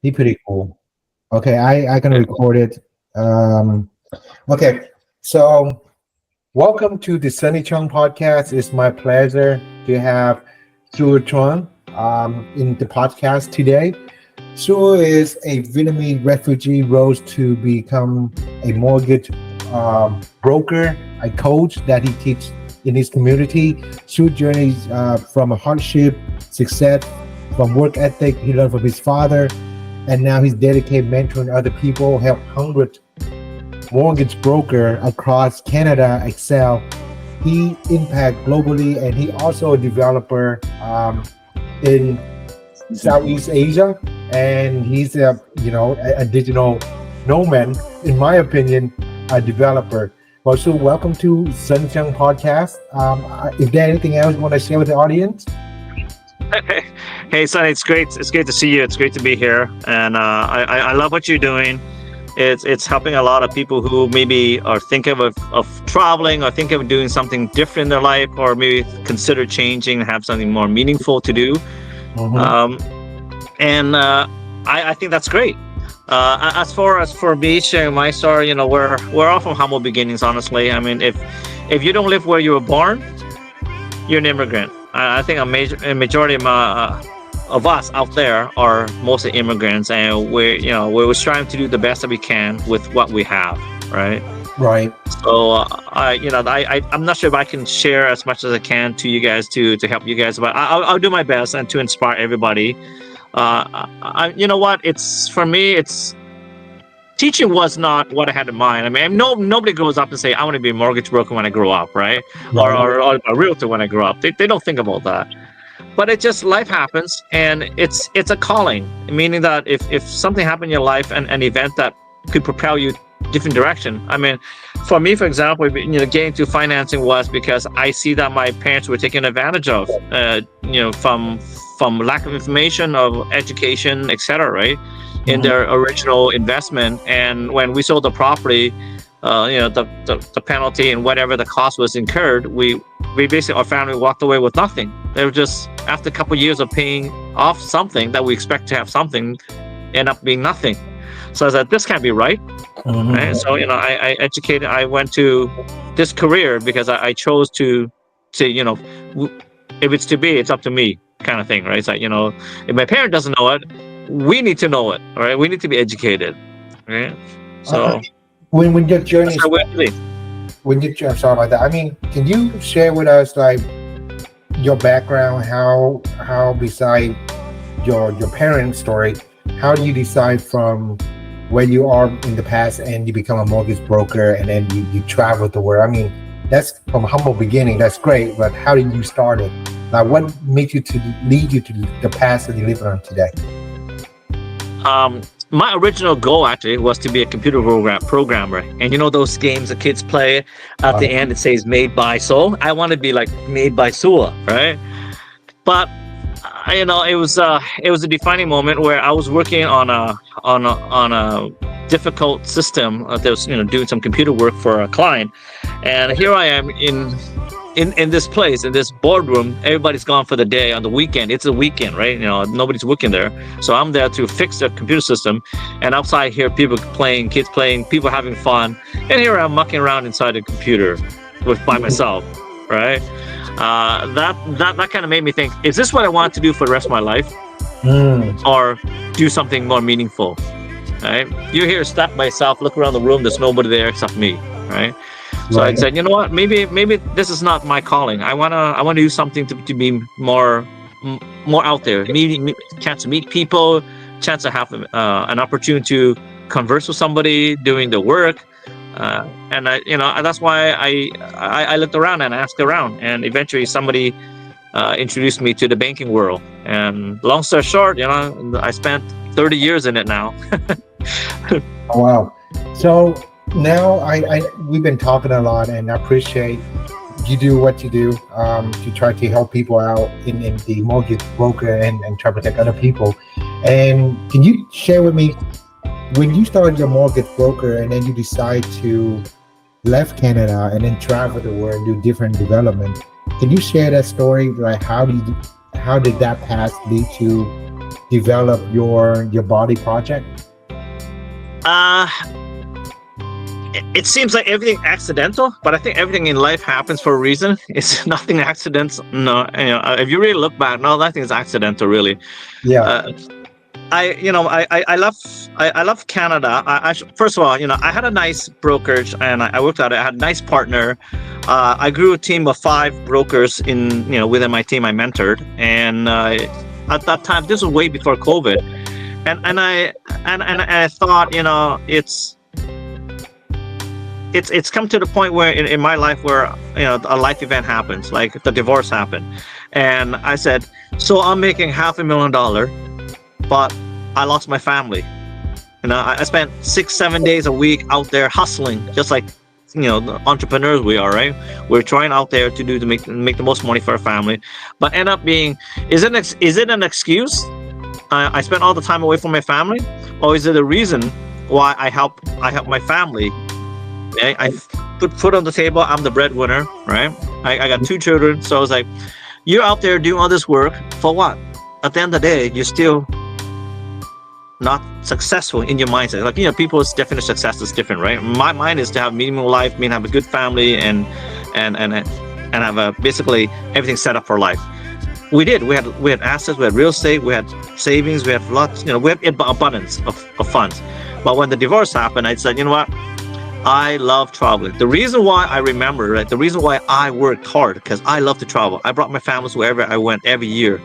He pretty cool. Okay, I can record it. Um, okay, so welcome to the Sunny Chung podcast. It's my pleasure to have Sua Truong in the podcast today. Sua is a Vietnamese refugee, rose to become a mortgage broker, a coach that he teaches in his community. Sua journeys from a hardship, success, from work ethic he learned from his father, and now he's dedicated mentoring other people, help hundreds mortgage broker across Canada excel. He impact globally, and he also a developer in Southeast Asia, and he's a digital nomad, in my opinion, a developer. Well, so welcome to Sunshine Podcast. Is there anything else you want to share with the audience? Hey, Sonny, it's great. It's great to see you. It's great to be here, and I love what you're doing. It's helping a lot of people who maybe are thinking of traveling or thinking of doing something different in their life, or maybe consider changing and have something more meaningful to do. I think that's great. As far as for me sharing my story, we're all from humble beginnings. Honestly, I mean, if you don't live where you were born, you're an immigrant. I think a majority of us out there are mostly immigrants, and we're striving to do the best that we can with what we have, right? Right. So I'm not sure if I can share as much as I can to you guys to help you guys, but I'll do my best and to inspire everybody. You know what? It's for me. It's teaching was not what I had in mind. I mean, nobody grows up and say, I want to be a mortgage broker when I grow up, right? Or a realtor when I grow up. They don't think about that. But it just, life happens, and it's a calling, meaning that if something happened in your life, and an event that could propel you different direction. I mean, for me, for example, getting into financing was because I see that my parents were taken advantage of, from lack of information, of education, etc., right? In their original investment. And when we sold the property, the penalty and whatever the cost was incurred, we basically, our family walked away with nothing. They were just, after a couple of years of paying off something that we expect to have something, end up being nothing. So I said, this can't be right. Right? So I educated. I went to this career because I chose to if it's to be, it's up to me, kind of thing, right? It's like, if my parent doesn't know it, we need to know it, all right? We need to be educated, right? So when your journey, I'm sorry about that. I mean, can you share with us like your background? How beside your parents' story, how do you decide from where you are in the past and you become a mortgage broker, and then you travel the world? I mean, that's from a humble beginning. That's great, but how did you start it? Like, what made you to lead you to the path that you live on today? My original goal actually was to be a computer programmer, and those games the kids play at the end, it says made by. So I want to be like made by Sua, right? But it was a defining moment where I was working on a difficult system that was doing some computer work for a client, and here I am in this place, in this boardroom. Everybody's gone for the day. On the weekend, it's a weekend, right? Nobody's working there. So I'm there to fix the computer system. And outside here, people playing, kids playing, people having fun. And here I'm mucking around inside the computer by myself, right? That kind of made me think, is this what I want to do for the rest of my life? Or do something more meaningful, right? You're here stuck by yourself, look around the room, there's nobody there except me, right? So I said, you know what? Maybe this is not my calling. I wanna do something to be more out there, chance to meet people, chance to have an opportunity to converse with somebody doing the work, and that's why I looked around and asked around, and eventually somebody introduced me to the banking world. And long story short, I spent 30 years in it now. Oh, wow. So now we've been talking a lot, and I appreciate you do what you do to try to help people out in the mortgage broker and try to protect other people. And can you share with me, when you started your mortgage broker and then you decide to left Canada and then travel the world and do different development, can you share that story? Like, how did that path lead to develop your body project? Uh, it seems like everything accidental, but I think everything in life happens for a reason. It's nothing accidental. No, if you really look back, no, nothing is accidental, really. Yeah. Uh, I love Canada. First of all, I had a nice brokerage, and I worked at it. I had a nice partner. I grew a team of 5 brokers within my team I mentored, and at that time, this was way before COVID, and I thought, it's come to the point where in my life where a life event happens, like the divorce happened, and I said, so I'm making $500,000, but I lost my family. I spent 6-7 days a week out there hustling, just like the entrepreneurs we are, right? We're trying out there to make the most money for our family, but end up being, is it an excuse? I spent all the time away from my family, or is it a reason why I help my family? I put food on the table. I'm the breadwinner, right? I got 2 children, so I was like, you're out there doing all this work for what? At the end of the day, you're still not successful in your mindset. Like, people's definition of success is different, right? My mind is to have meaningful life, have a good family, and have basically everything set up for life. We did. We had assets, we had real estate, we had savings, we had lots. We had abundance of funds. But when the divorce happened, I said, you know what? I love traveling. The reason why I remember, right? The reason why I worked hard, because I love to travel. I brought my families wherever I went every year.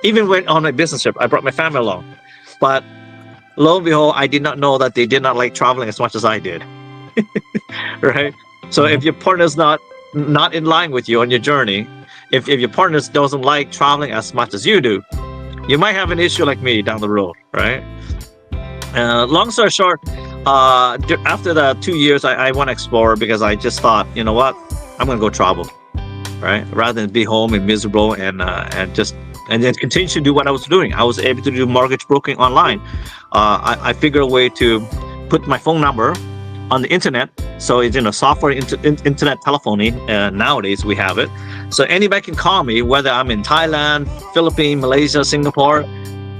Even when on my business trip, I brought my family along. But lo and behold, I did not know that they did not like traveling as much as I did. Right? So if your partner's not in line with you on your journey, if your partner doesn't like traveling as much as you do, you might have an issue like me down the road, right? Long story short, after the 2 years, I want to explore, because I just thought, you know what, I'm gonna go travel, right? Rather than be home and miserable and then continue to do what I was doing. I was able to do mortgage broking online. I figured a way to put my phone number on the internet, so it's software internet telephony. Nowadays we have it, so anybody can call me, whether I'm in Thailand, Philippines, Malaysia, Singapore.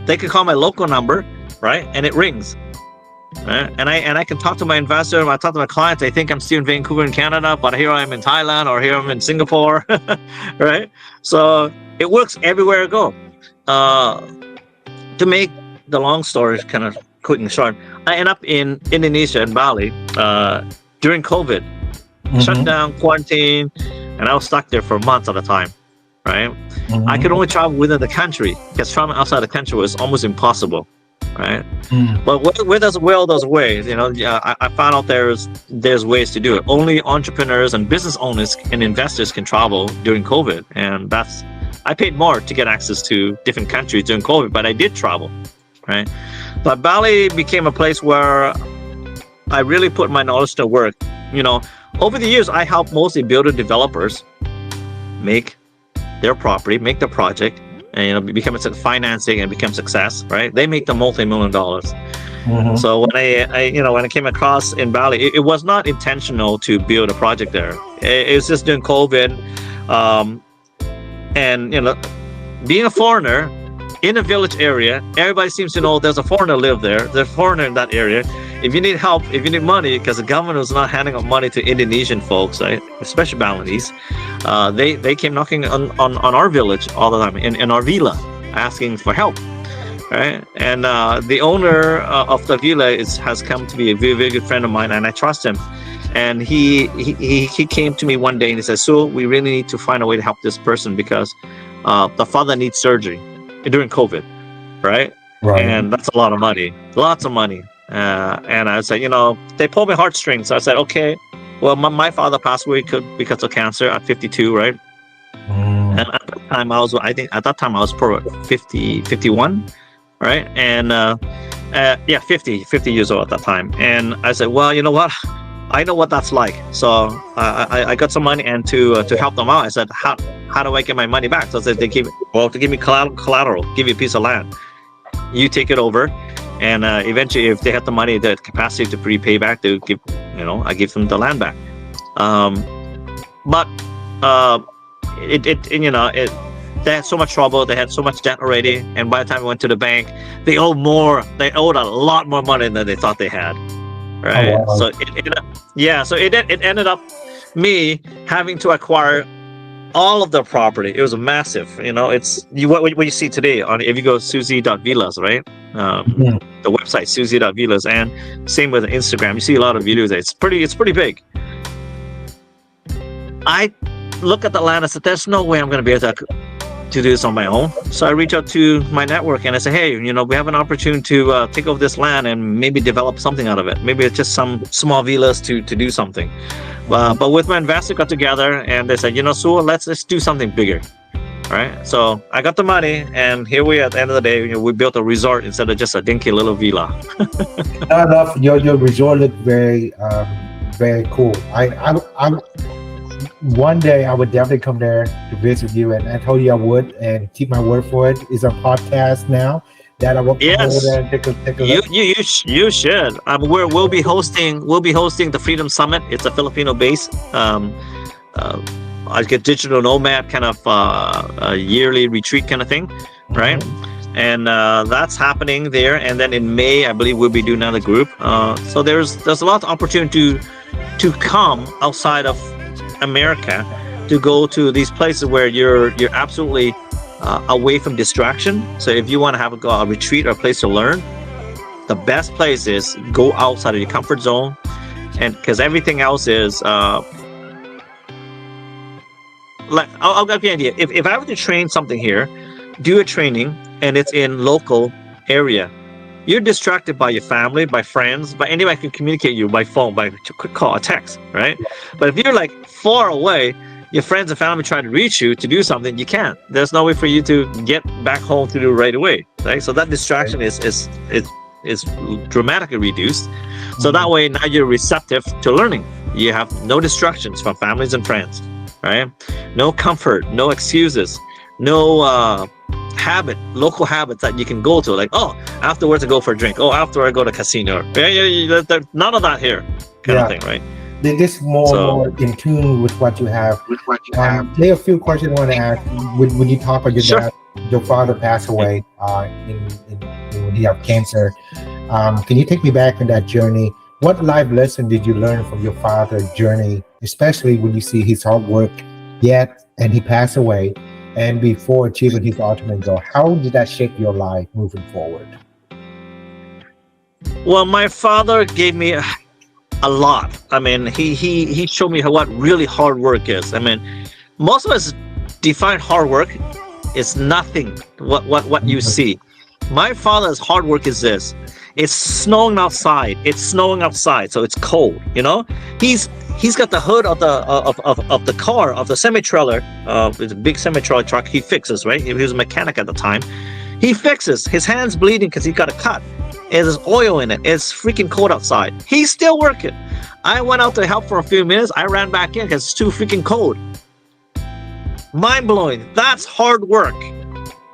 They can call my local number, right? And it rings. Right? And I can talk to my investor. I talk to my clients. They think I'm still in Vancouver in Canada, but here I am in Thailand, or here I'm in Singapore. Right? So it works everywhere I go. To make the long story kind of quick and short, I end up in Indonesia, in Bali, during COVID. Shut down, quarantine, and I was stuck there for months at a time. Right? I could only travel within the country, because traveling outside the country was almost impossible. Right? But where there's a will, there's ways. I found out there's ways to do it. Only entrepreneurs and business owners and investors can travel during COVID, and I paid more to get access to different countries during COVID, but I did travel, right? But Bali became a place where I really put my knowledge to work. Over the years, I helped mostly builder developers make their property, make their project, and become financing and become success, right? They make the multi-million dollars. So when I came across in Bali, it was not intentional to build a project there. It was just during COVID, and being a foreigner in a village area, everybody seems to know there's a foreigner live there. There's a foreigner in that area. If you need help, if you need money, because the government was not handing out money to Indonesian folks, right? Especially Balinese, they came knocking on our village all the time, in our villa, asking for help, right? And the owner of the villa has come to be a very, very good friend of mine, and I trust him. And he came to me one day and he said, "So we really need to find a way to help this person, because the father needs surgery during COVID, right? And that's a lot of money, lots of money." And I said, they pulled my heartstrings. So I said, okay, well, my father passed away because of cancer at 52, right? And at that time, I was probably 51, right? And 50 years old at that time. And I said, well, you know what? I know what that's like. So I got some money, and to help them out, I said, how do I get my money back? So I said, to give me collateral, give you a piece of land. You take it over. And eventually, if they have the money, the capacity to prepay back, they give, I give them the land back. But they had so much trouble, they had so much debt already, and by the time we went to the bank, they owed a lot more money than they thought they had, right? Oh, wow. So it ended up me having to acquire all of the property. It was massive. It's what you see today on, if you go suzy.villas, right? Yeah. The website suzy.villas, and same with Instagram. You see a lot of videos. It's pretty big. I look at the land and said, there's no way I'm going to be able to do this on my own. So I reach out to my network and I say, hey, we have an opportunity to take over this land and maybe develop something out of it. Maybe it's just some small villas to do something. But with my investor got together and they said, Sua, let's do something bigger. Right? So I got the money, and here we are at the end of the day, we built a resort instead of just a dinky little villa. I love your resort. Looked very very cool. I one day I would definitely come there to visit you, and I told you I would, and keep my word for it. It's a podcast now that I will come over there and take a look. You should. We'll be hosting the Freedom Summit. It's a Filipino base. I get digital nomad kind of a yearly retreat kind of thing, right? Mm-hmm. And that's happening there. And then in May, I believe we'll be doing another group. So there's a lot of opportunity to come outside of America, to go to these places where you're absolutely away from distraction. So if you want to have a retreat or a place to learn, the best place is go outside of your comfort zone, and because everything else is I'll give you an idea. If I were to train something here, do a training, and it's in local area, you're distracted by your family, by friends, by anybody can communicate you by phone, by quick call, a text, right? But if you're like far away, your friends and family trying to reach you to do something, you can't. There's no way for you to get back home to do right away, right? So that distraction is dramatically reduced. So that way now you're receptive to learning. You have no distractions from families and friends, right? No comfort, no excuses, no local habits that you can go to, like, oh, afterwards I go for a drink, oh, after I go to casino. There's none of that here, kind of thing, right? This more in tune with what you have. There are a few questions I want to ask. When you talk about your dad, your father passed away when he had cancer. Can you take me back in that journey? What life lesson did you learn from your father's journey, especially when you see his hard work and he passed away, and before achieving his ultimate goal? How did that shape your life moving forward? Well, my father gave me a lot. I mean, he showed me what really hard work is. I mean, most of us define hard work is nothing what you see. My father's hard work is this. It's snowing outside. So it's cold. He's got the hood of the car, of the semi-trailer, it's a big semi-trailer truck. He fixes, right? He was a mechanic at the time. He fixes. His hand's bleeding because he got a cut. There's oil in it. It's freaking cold outside. He's still working. I went out to help for a few minutes. I ran back in because it's too freaking cold. Mind blowing. That's hard work,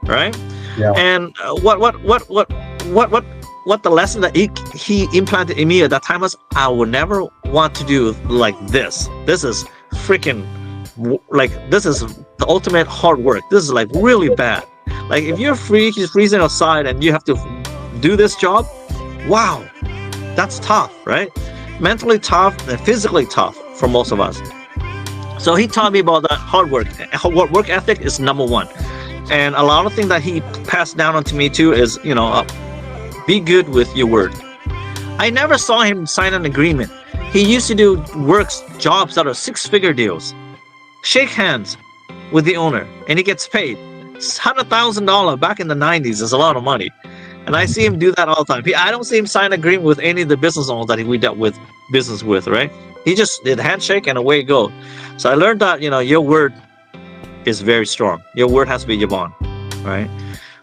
right? Yeah. And what the lesson that he implanted in me at that time was, I would never want to do like this. This is freaking this is the ultimate hard work. This is like really bad. Like if you're freezing outside and you have to do this job, wow, that's tough, right? Mentally tough and physically tough for most of us. So he taught me about that hard work. Work ethic is number one. And a lot of things that he passed down onto me too is, be good with your word. I never saw him sign an agreement. He used to do jobs that are six-figure deals. Shake hands with the owner and he gets paid. $100,000 back in the 90s is a lot of money. And I see him do that all the time. I don't see him sign an agreement with any of the business owners that we dealt with business with, right? He just did handshake and away you go. So I learned that, your word is very strong. Your word has to be your bond, right?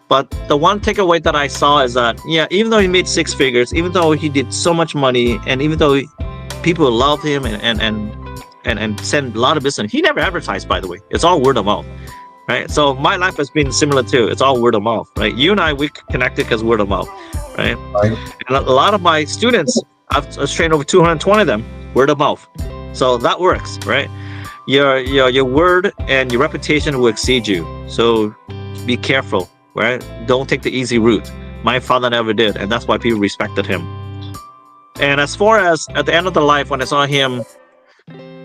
But the one takeaway that I saw is that, even though he made six figures, even though he did so much money, and even though people loved him and sent a lot of business, he never advertised, by the way. It's all word of mouth, right? So my life has been similar too. It's all word of mouth, right? You and I, we connected because word of mouth, right? And a lot of my students, I've trained over 220 of them, word of mouth. So that works, right? Your word and your reputation will exceed you. So be careful, right? Don't take the easy route. My father never did, and that's why people respected him. And as far as at the end of the life, when I saw him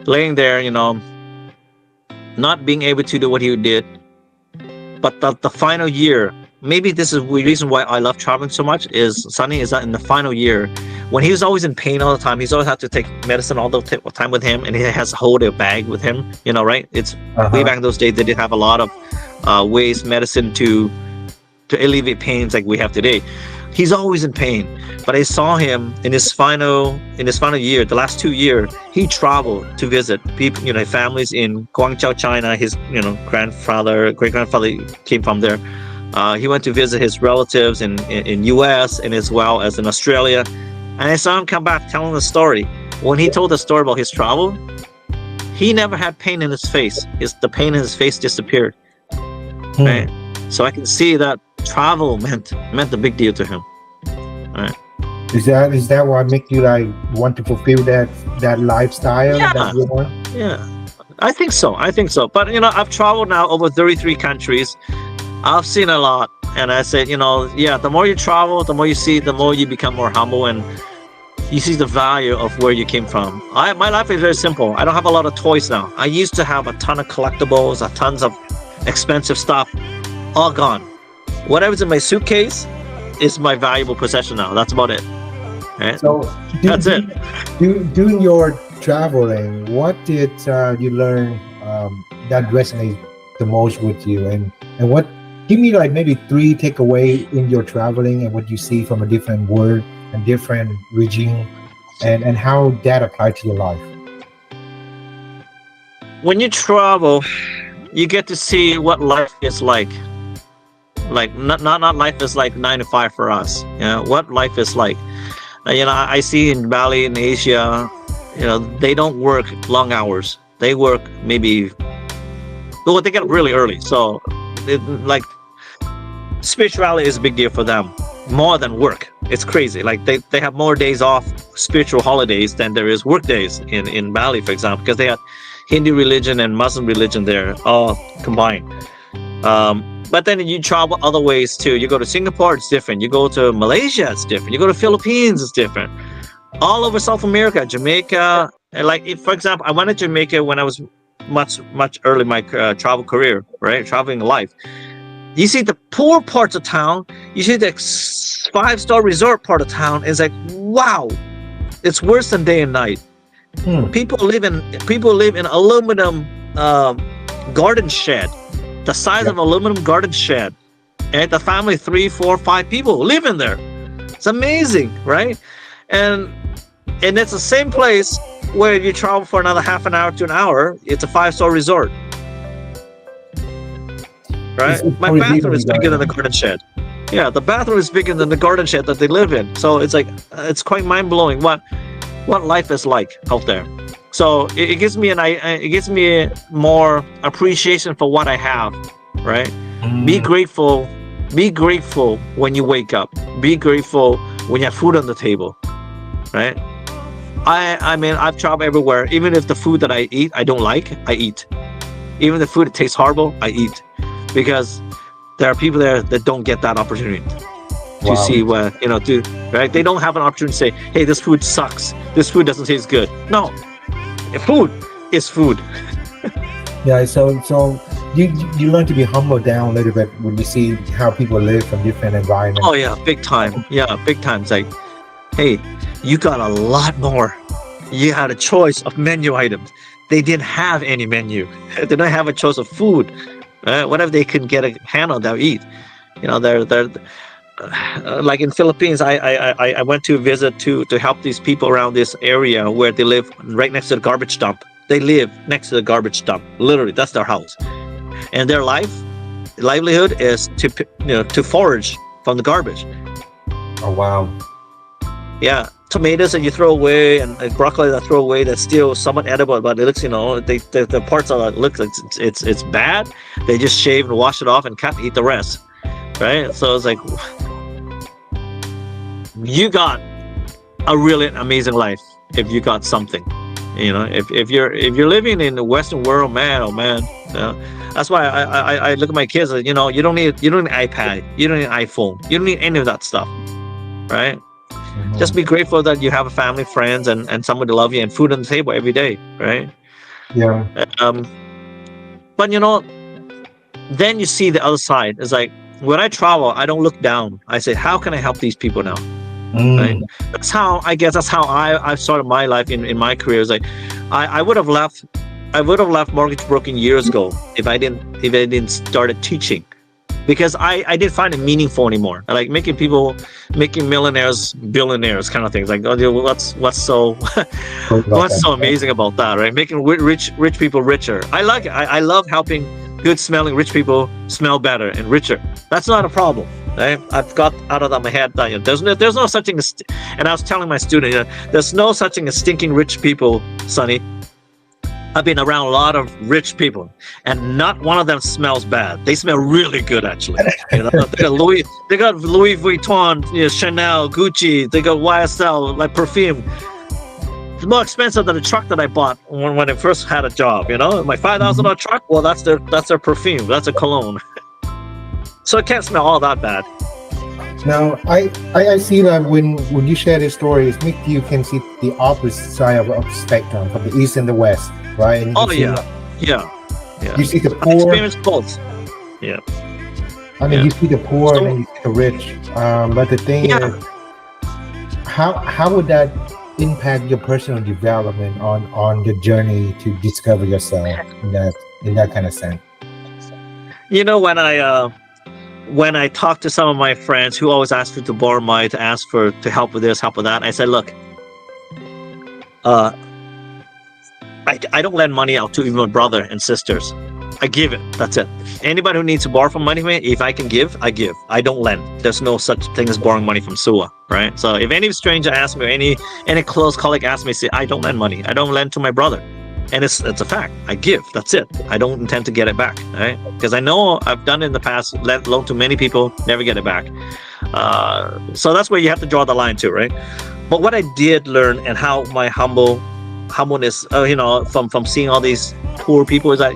laying there, not being able to do what he did, but the final year, maybe this is the reason why I love traveling so much, is Sunny, is that in the final year, when he was always in pain all the time, he's always had to take medicine all the time with him, and he has to hold a bag with him, right? It's way back in those days, they did have a lot of ways, medicine to alleviate pains like we have today. He's always in pain, but I saw him in his final year, the last 2 years, he traveled to visit people, families in Guangzhou, China. His, great grandfather came from there. He went to visit his relatives in US and as well as in Australia. And I saw him come back telling the story. When he told the story about his travel, he never had pain in his face. The pain in his face disappeared. Right? So I can see that travel meant a big deal to him. Right. Is that what make you like want to fulfill that lifestyle? Yeah. That you want? Yeah, I think so. But I've traveled now over 33 countries. I've seen a lot, and I said, the more you travel, the more you see, the more you become more humble, and you see the value of where you came from. My life is very simple. I don't have a lot of toys now. I used to have a ton of collectibles, tons of expensive stuff, all gone. Whatever's in my suitcase is my valuable possession now. That's about it. Right? So that's it. Doing your traveling, what did you learn that resonates the most with you, and what? Give me like maybe 3 takeaway in your traveling and what you see from a different world and different regime, and how that applied to your life. When you travel, you get to see what life is like. Like not life is like 9 to 5 for us. What life is like. I see in Bali in Asia, they don't work long hours. They work they get up really early. So spirituality is a big deal for them, more than work. It's crazy. Like they have more days off, spiritual holidays, than there is work days in Bali, for example, because they have Hindu religion and Muslim religion there all combined. But then you travel other ways too. You go to Singapore, it's different. You go to Malaysia, it's different. You go to Philippines, it's different. All over South America, Jamaica. For example, I went to Jamaica when I was much early in my travel career, right? Traveling life. You see the poor parts of town. You see the 5-star resort part of town. It's like, wow, it's worse than day and night. People live in aluminum garden shed, the size of aluminum garden shed, and the family 3, 4, 5 people live in there. It's amazing, right? And it's the same place where you travel for another half an hour to an hour. It's a 5-star resort, right? My bathroom is bigger than the garden shed. Yeah, the bathroom is bigger than the garden shed that they live in. So it's like, it's quite mind blowing what life is like out there. So it gives me more appreciation for what I have, right? Be grateful when you wake up. Be grateful when you have food on the table, right? I mean, I've traveled everywhere. Even if the food that I eat I don't like, I eat. Even the food that tastes horrible, I eat, because there are people there that don't get that opportunity to see what right? They don't have an opportunity to say, hey, this food sucks, this food doesn't taste good. No, food is food. Yeah, so you learn to be humble down a little bit when you see how people live from different environments. Oh yeah, big time. Yeah, big time. It's like, hey, you got a lot more. You had a choice of menu items. They didn't have any menu. They didn't have a choice of food. Whatever they can get a hand on, they'll eat. They're like in Philippines. I went to visit to help these people around this area where they live right next to the garbage dump. They live next to the garbage dump. Literally, that's their house. And their livelihood is to forage from the garbage. Oh wow. Yeah, tomatoes that you throw away and broccoli that throw away that's still somewhat edible, but it looks, the parts of it look like it's bad. They just shave and wash it off and cut and eat the rest, right? So it's like, you got a really amazing life if you got something, If you're living in the Western world, man, oh man, that's why I look at my kids. You don't need iPad, you don't need iPhone, you don't need any of that stuff, right? Just be grateful that you have a family, friends, and someone to love you, and food on the table every day, right? Yeah. But then you see the other side. It's like when I travel, I don't look down. I say, how can I help these people now? Right? That's how I started my life in my career. It's like I would have left mortgage broking years ago if I didn't started teaching, because I didn't find it meaningful anymore. I like making millionaires billionaires kind of things. Like, what's so what's so amazing about that, right? Making rich people richer. I like it. I love helping good smelling rich people smell better and richer. That's not a problem, right? I've got out of my head that there's no such thing as, and I was telling my student, there's no such thing as stinking rich people, Sonny. I've been around a lot of rich people, and not one of them smells bad. They smell really good, actually. They got Louis Vuitton, Chanel, Gucci. They got YSL, like perfume. It's more expensive than the truck that I bought when I first had a job. My $5,000 truck. Well, that's their perfume. That's a cologne. So it can't smell all that bad. Now, I see that when you share these stories, you can see the opposite side of the spectrum, from the east and the west, right? And yeah. You see the I poor. experienced both. Yeah. You see the poor and then you see the rich. But the thing is, how would that impact your personal development on your journey to discover yourself in that kind of sense? When I talk to some of my friends who always ask me to borrow money, to ask to help with this, help with that, I said, look, I don't lend money out to even my brother and sisters. I give it. That's it. Anybody who needs to borrow from money from me, if I can give, I give. I don't lend. There's no such thing as borrowing money from Sua, right? So if any stranger asks me, or any close colleague asks me, say, I don't lend money. I don't lend to my brother. And it's a fact. I give. That's it. I don't intend to get it back, right? Because I know I've done it in the past, lent loan to many people, never get it back. So that's where you have to draw the line too, right? But what I did learn, and how my humbleness, from seeing all these poor people, is that,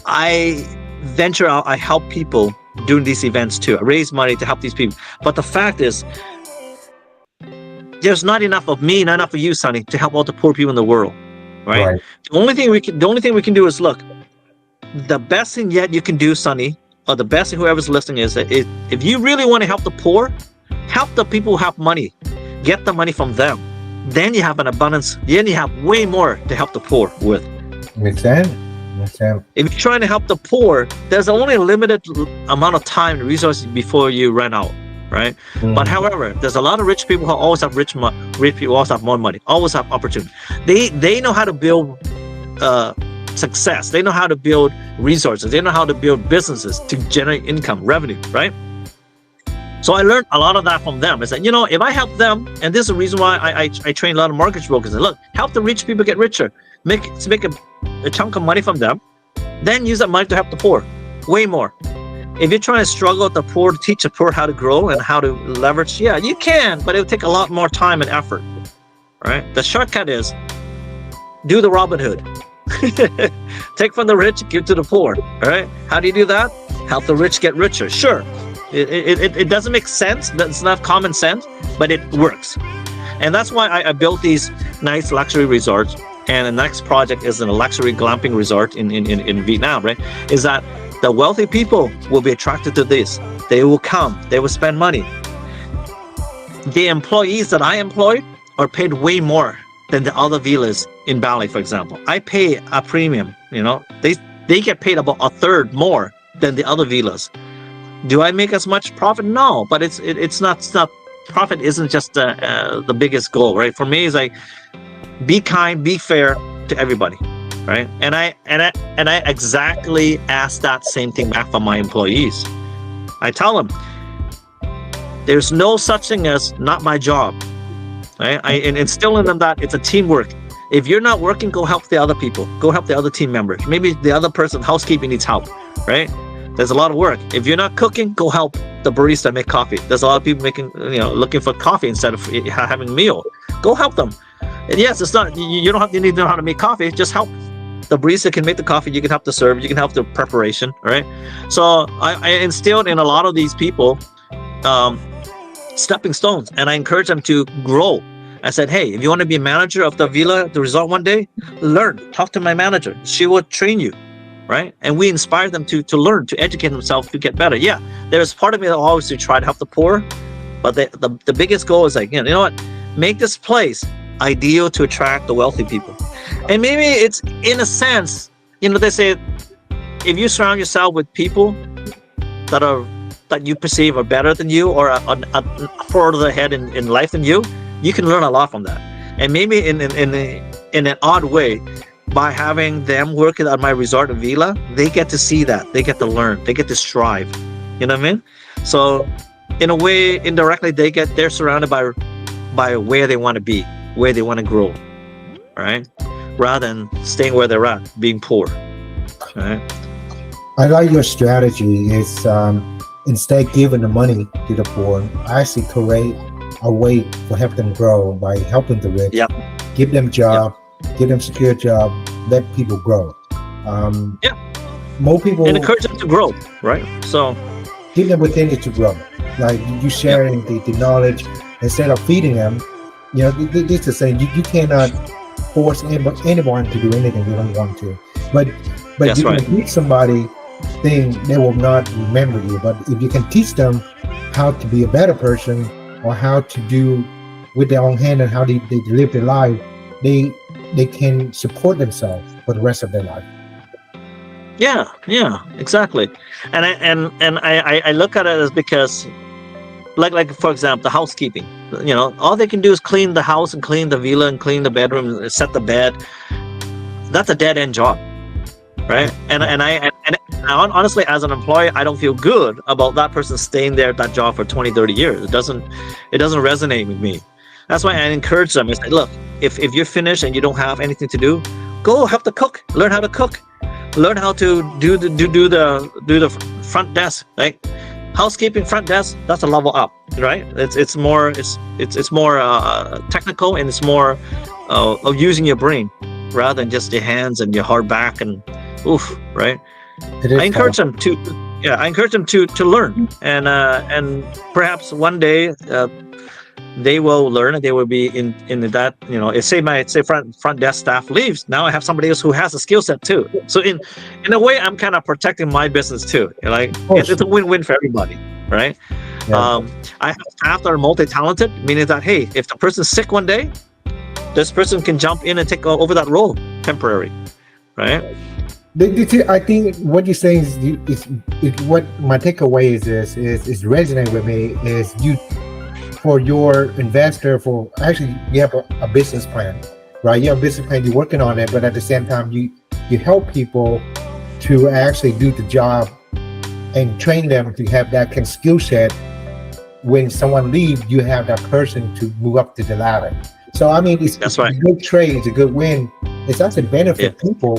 I venture out, I help people doing these events too. I raise money to help these people. But the fact is, there's not enough of me, not enough of you, Sonny, to help all the poor people in the world, right? The only thing we can do is, look, the best thing yet you can do, Sonny, or the best thing whoever's listening is that if you really want to help the poor, help the people who have money, get the money from them. Then you have an abundance. Then you have way more to help the poor with. Makes sense. If you're trying to help the poor, there's only a limited amount of time and resources before you run out, right? But however, there's a lot of rich people who always have rich people, always have more money, always have opportunity. They know how to build success. They know how to build resources. They know how to build businesses to generate income, revenue, right? So I learned a lot of that from them. It's like, if I help them, and this is the reason why I train a lot of mortgage brokers. And look, help the rich people get richer. Make a chunk of money from them, then use that money to help the poor. Way more. If you're trying to struggle with the poor, to teach the poor how to grow and how to leverage, yeah, you can, but it'll take a lot more time and effort, right? The shortcut is do the Robin Hood. Take from the rich, give to the poor, all right? How do you do that? Help the rich get richer. Sure. It doesn't make sense. That's not common sense, but it works. And that's why I built these nice luxury resorts. And the next project is a luxury glamping resort in Vietnam, right? Is that the wealthy people will be attracted to this. They will come. They will spend money. The employees that I employ are paid way more than the other villas in Bali, for example. I pay a premium. They get paid about a third more than the other villas. Do I make as much profit? No, but it's not. Profit isn't just the biggest goal, right? For me, it's like, be kind, be fair to everybody, right? And I exactly ask that same thing back from my employees. I tell them, there's no such thing as not my job, right? I instill in them that it's a teamwork. If you're not working, go help the other people. Go help the other team members. Maybe the other person, housekeeping, needs help, right? There's a lot of work. If you're not cooking, go help the barista make coffee. There's a lot of people looking for coffee instead of having a meal. Go help them. And yes, it's not you don't have you need to know how to make coffee. Just help. The barista can make the coffee. You can help the serve. You can help the preparation. Right. So I instilled in a lot of these people stepping stones, and I encourage them to grow. I said, hey, if you want to be a manager of the villa, the resort one day, learn. Talk to my manager. She will train you. Right. And we inspire them to learn, to educate themselves, to get better. Yeah. There's part of me that always to try to help the poor. But the biggest goal is like, you know what? Make this place ideal to attract the wealthy people. And maybe it's in a sense, you know, they say if you surround yourself with people that you perceive are better than you or are further ahead in life than you can learn a lot from that. And maybe in an odd way, by having them working at my resort and villa, they get to see that, they get to learn, they get to strive. You know what I mean? So in a way, indirectly, they're surrounded by where they want to be, where they want to grow, right? Rather than staying where they're at, being poor, right? I like your strategy. Is instead giving the money to the poor, I actually create a way to help them grow by helping the rich. Yep. Give them job, give them secure job, let people grow. More people, and encourage them to grow, right? So give them opportunity to grow. Like you sharing the knowledge instead of feeding them. You know, this is the saying, you cannot force anyone to do anything they don't want to. But That's you right. can teach somebody thing, they will not remember you. But if you can teach them how to be a better person or how to do with their own hand and how they live their life, they can support themselves for the rest of their life. Yeah, exactly. And I look at it as because, like for example, the housekeeping. You know, all they can do is clean the house and clean the villa and clean the bedroom, and set the bed. That's a dead end job, right? And honestly, as an employee, I don't feel good about that person staying there at that job for 20, 30 years. It doesn't resonate with me. That's why I encourage them. I say, look, if you're finished and you don't have anything to do, go help to cook. Learn how to cook. Learn how to do the front desk. Like housekeeping, front desk. That's a level up, right? It's more technical, and it's more of using your brain rather than just your hands and your hard back and right. I encourage them to learn, and perhaps one day they will learn, and they will be in that, you know, say front desk staff leaves, now I have somebody else who has a skill set too. So in a way, I'm kind of protecting my business too. Like it's a win-win for everybody, right? Yeah. I have staff that are multi-talented, meaning that, hey, if the person's sick one day, this person can jump in and take over that role temporary, right? I think what you're saying is what my takeaway is resonate with me is you, for your investor, for actually you have a business plan, right? You have a business plan, you're working on it, but at the same time you help people to actually do the job and train them to have that kind of skill set. When someone leaves, you have that person to move up to the ladder. So I mean, it's a good trade, it's a good win. It's actually benefit people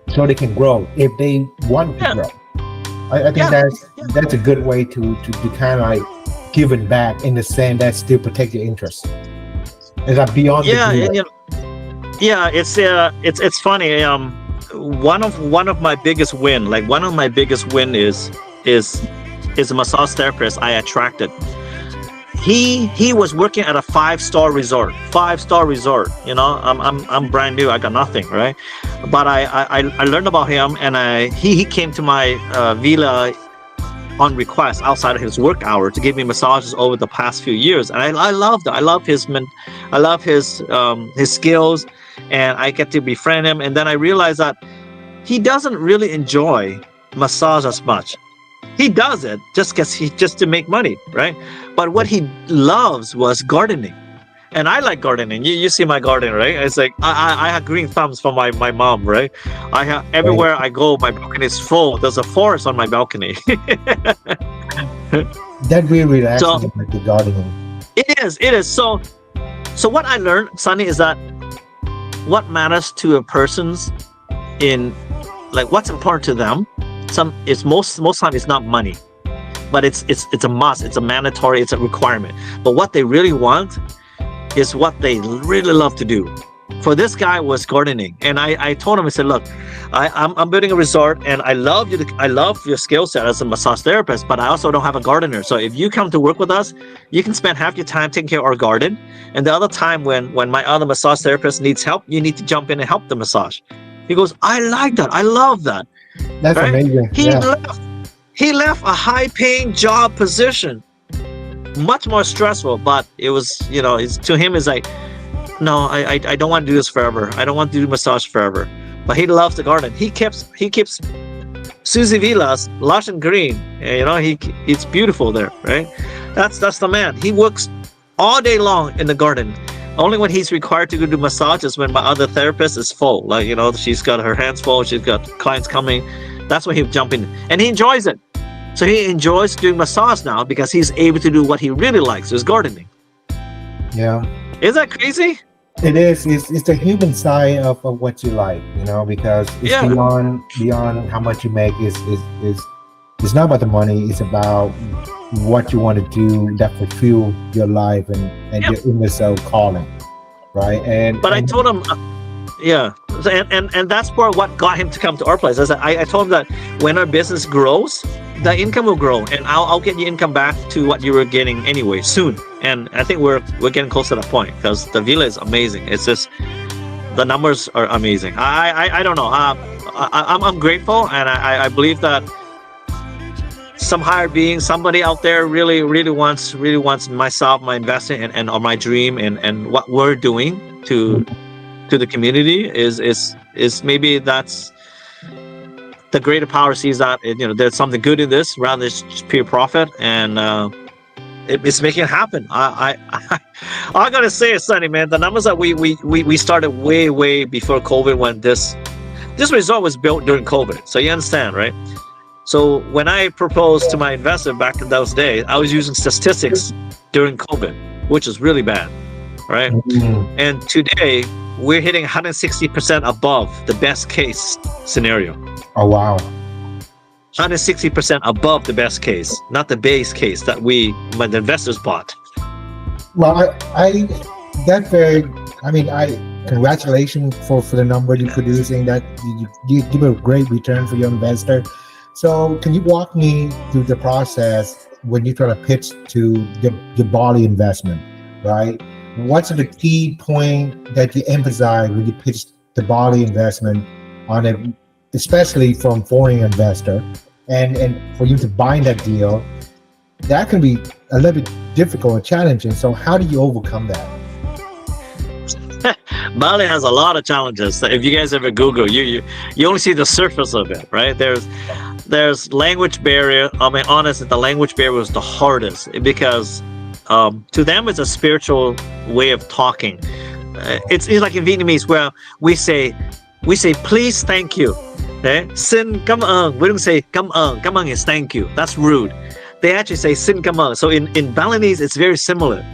so they can grow if they want to grow. I think that's a good way to kind of like giving back in the sense that still protect your interests. Is that beyond? It's funny. One of my biggest win is a massage therapist I attracted. He was working at a five-star resort. You know, I'm brand new. I got nothing, right? But I learned about him, and he came to my villa on request outside of his work hour to give me massages over the past few years, and I loved it. I love his skills, and I get to befriend him. And then I realized that he doesn't really enjoy massage as much. He does it just to make money, right? But what he loves was gardening, and I like gardening. You see my garden, right? It's like I have green thumbs from my mom, right? I have everywhere I go, my balcony is full. There's a forest on my balcony. That really relaxing, like the gardening. It is. So what I learned, Sunny, is that what matters to a person's like what's important to them. Most time it's not money, but it's a must, it's a mandatory, it's a requirement. But what they really want is what they really love to do. For this guy was gardening, and I told him, I said, look, I'm building a resort, and I love your skill set as a massage therapist, but I also don't have a gardener. So if you come to work with us, you can spend half your time taking care of our garden, and the other time when my other massage therapist needs help, you need to jump in and help the massage. He goes, I like that, I love that. That's right? amazing. Yeah. He left a high-paying job position, much more stressful, but it was, to him is like, no, I don't want to do this forever. I don't want to do massage forever. But he loves the garden. He keeps Susie Villas lush and green. It's beautiful there, right? That's the man. He works all day long in the garden. Only when he's required to go do massage is when my other therapist is full. Like, she's got her hands full, she's got clients coming. That's when he'll jump in. And he enjoys it. So he enjoys doing massage now because he's able to do what he really likes, is gardening. Yeah. Is that crazy? It is. It's the human side of what you like, because it's beyond how much you make. It's not about the money. It's about what you want to do that fulfill your life and your inner self calling, right? But I told him, and that's part of what got him to come to our place. I told him that when our business grows, the income will grow, and I'll get your income back to what you were getting anyway soon. And I think we're getting close to that point because the villa is amazing. It's just the numbers are amazing. I don't know. I'm grateful, and I believe that some higher being, somebody out there really wants myself, my investment, and or my dream, and what we're doing to the community is maybe that's the greater power sees that there's something good in this rather than just pure profit, and it's making it happen. I gotta say it, Sonny, man. The numbers that we started way before COVID, when this resort was built during COVID. So you understand, right? So when I proposed to my investor back in those days, I was using statistics during COVID, which is really bad, right? Mm-hmm. And today we're hitting 160% above the best case scenario. Oh, wow. 160% above the best case, not the base case that the investors bought. Well, congratulations for the number you're producing. That you give a great return for your investor. So can you walk me through the process when you try to pitch to the Bali investment, right? What's the key point that you emphasize when you pitch the Bali investment on it, especially from foreign investor, and for you to bind that deal? That can be a little bit difficult and challenging. So how do you overcome that? Bali has a lot of challenges. If you guys ever Google, you only see the surface of it, right? There's language barrier. I mean, honestly, the language barrier was the hardest because to them it's a spiritual way of talking. It's like in Vietnamese where we say please, thank you. Okay? Xin cảm ơn. We don't say cảm ơn. Cảm ơn is thank you. That's rude. They actually say xin cảm ơn. So in Balinese, it's very similar.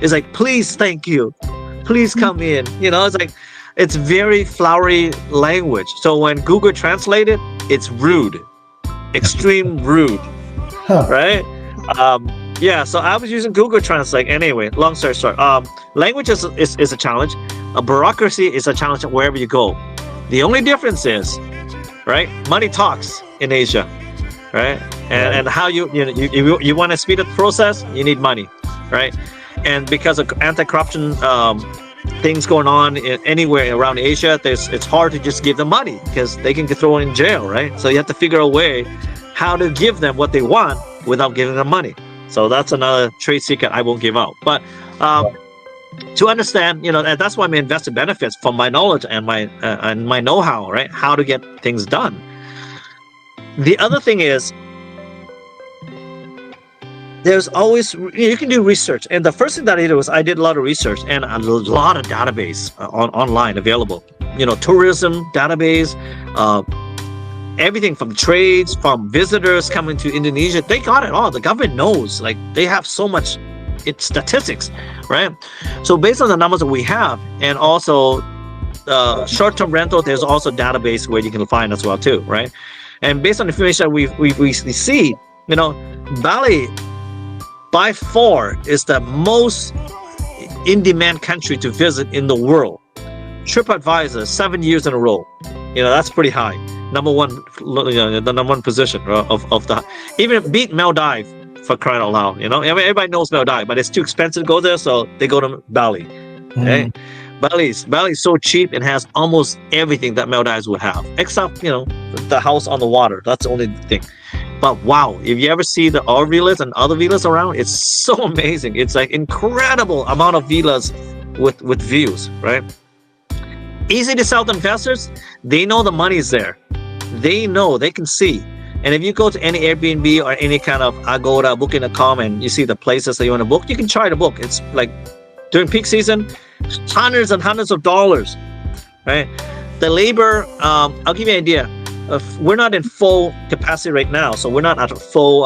It's like please, thank you. Please come in. It's very flowery language. So when Google translated, it's rude, extreme rude, right? So I was using Google Translate anyway. Long story short, language is a challenge. Bureaucracy is a challenge wherever you go. The only difference is, right? Money talks in Asia, right? And how you want to speed up the process, you need money, right? And because of anti-corruption things going on anywhere around Asia, it's hard to just give them money because they can get thrown in jail, right? So you have to figure a way how to give them what they want without giving them money. So that's another trade secret I won't give out. But to understand, and that's why my investor benefits from my knowledge and my know-how, right? How to get things done. The other thing is, there's always, you can do research. And the first thing that I did was I did a lot of research and a lot of database online available. Tourism database, everything from trades, from visitors coming to Indonesia. They got it all. The government knows, they have so much statistics, right? So based on the numbers that we have, and also short-term rental, there's also database where you can find as well too, right? And based on the information that we see, Bali by far is the most in-demand country to visit in the world. TripAdvisor 7 years in a row. That's pretty high. Number one, the number one position of the, even beat Maldives, for crying out loud. Everybody knows Maldives, but it's too expensive to go there, so they go to Bali. Okay, Bali's so cheap and has almost everything that Maldives would have, except the house on the water. That's the only thing. But wow, if you ever see our villas and other villas around, it's so amazing. It's like incredible amount of villas with views, right? Easy to sell to investors. They know the money is there. They know, they can see. And if you go to any Airbnb or any kind of Agoda, Booking.com, and you see the places that you want to book, you can try to book. It's like during peak season, hundreds and hundreds of dollars, right? The labor, I'll give you an idea. We're not in full capacity right now, so we're not at full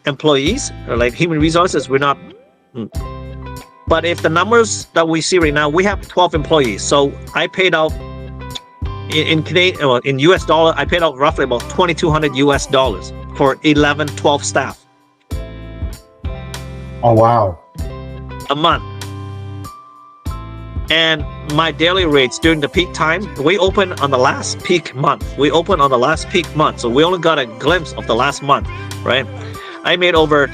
employees or like human resources. We're not. But if the numbers that we see right now, we have 12 employees. So I paid out in Canadian, in US dollar, I paid out roughly about $2,200 US for 12 staff. Oh wow! A month. And my daily rates during the peak time, we open on the last peak month. So we only got a glimpse of the last month, right? We made over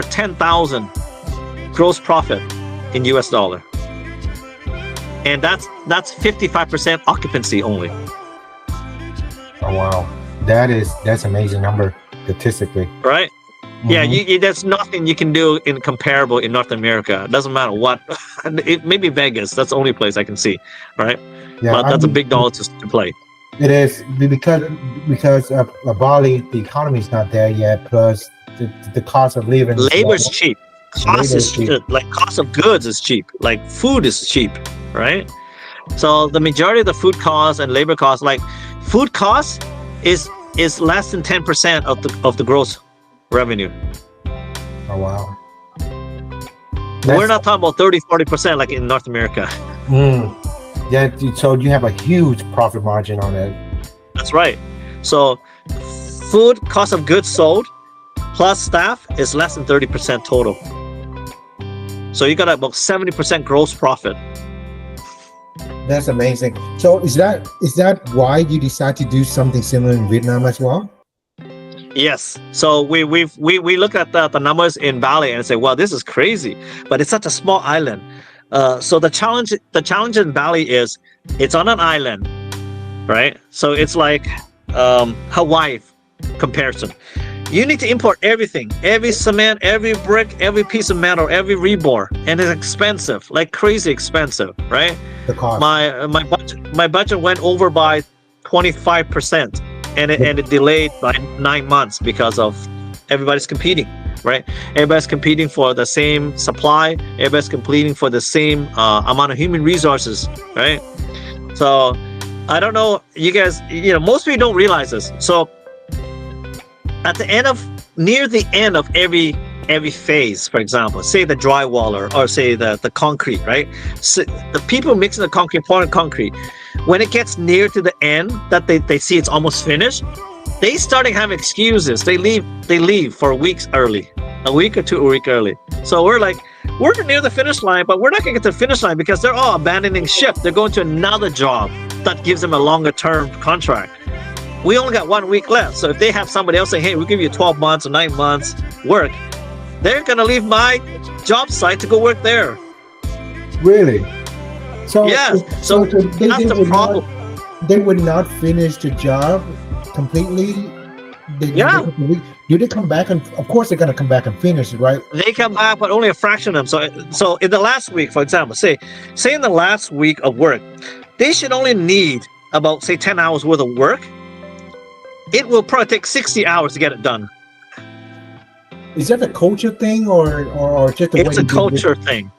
10,000 gross profit in US dollar. And that's 55% occupancy only. Oh wow. That's amazing number statistically. Right? Yeah, there's nothing you can do in comparable in North America. It doesn't matter what. Maybe Vegas. That's the only place I can see, right? Yeah, but that's a big dollar to play. It is because of Bali, the economy is not there yet. Plus, the cost of living. Labor is cheap. Cost of goods is cheap. Like food is cheap, right? So the majority of the food costs and labor costs, like food costs, is less than 10% of the gross revenue. Oh wow. We're not talking about 30-40% like in North America. Yeah, so you have a huge profit margin on it. That's right. So food, cost of goods sold plus staff is less than 30% total. So you got about 70% gross profit. That's amazing. So is that why you decide to do something similar in Vietnam as well? Yes. So we look at the numbers in Bali and say, well, this is crazy, but it's such a small island. So the challenge in Bali is it's on an island, right? So it's like Hawaii comparison. You need to import everything, every cement, every brick, every piece of metal, every rebar, and it's expensive, like crazy expensive, right? The cost. My budget went over by 25%. And it delayed by 9 months because of everybody's competing, right? Everybody's competing for the same supply. Everybody's competing for the same amount of human resources, right? So I don't know, you guys, most people don't realize this. So at near the end of every phase, for example, say the drywaller or say the concrete, right? So the people mixing the concrete, pouring concrete, when it gets near to the end that they see it's almost finished, they starting having excuses. They leave for weeks early, a week or two early. So we're near the finish line, but we're not gonna get to the finish line because they're all abandoning ship. They're going to another job that gives them a longer term contract. We only got 1 week left. So if they have somebody else say, hey, we'll give you 12 months or 9 months work, they're gonna leave my job site to go work there. Really? So yeah. So that's the problem. They would not finish the job completely. Do they come back and? Of course, they're gonna come back and finish it, right? They come back, but only a fraction of them. So in the last week, for example, say in the last week of work, they should only need about 10 hours worth of work. It will probably take 60 hours to get it done. Is that a culture thing or just it's a culture thing?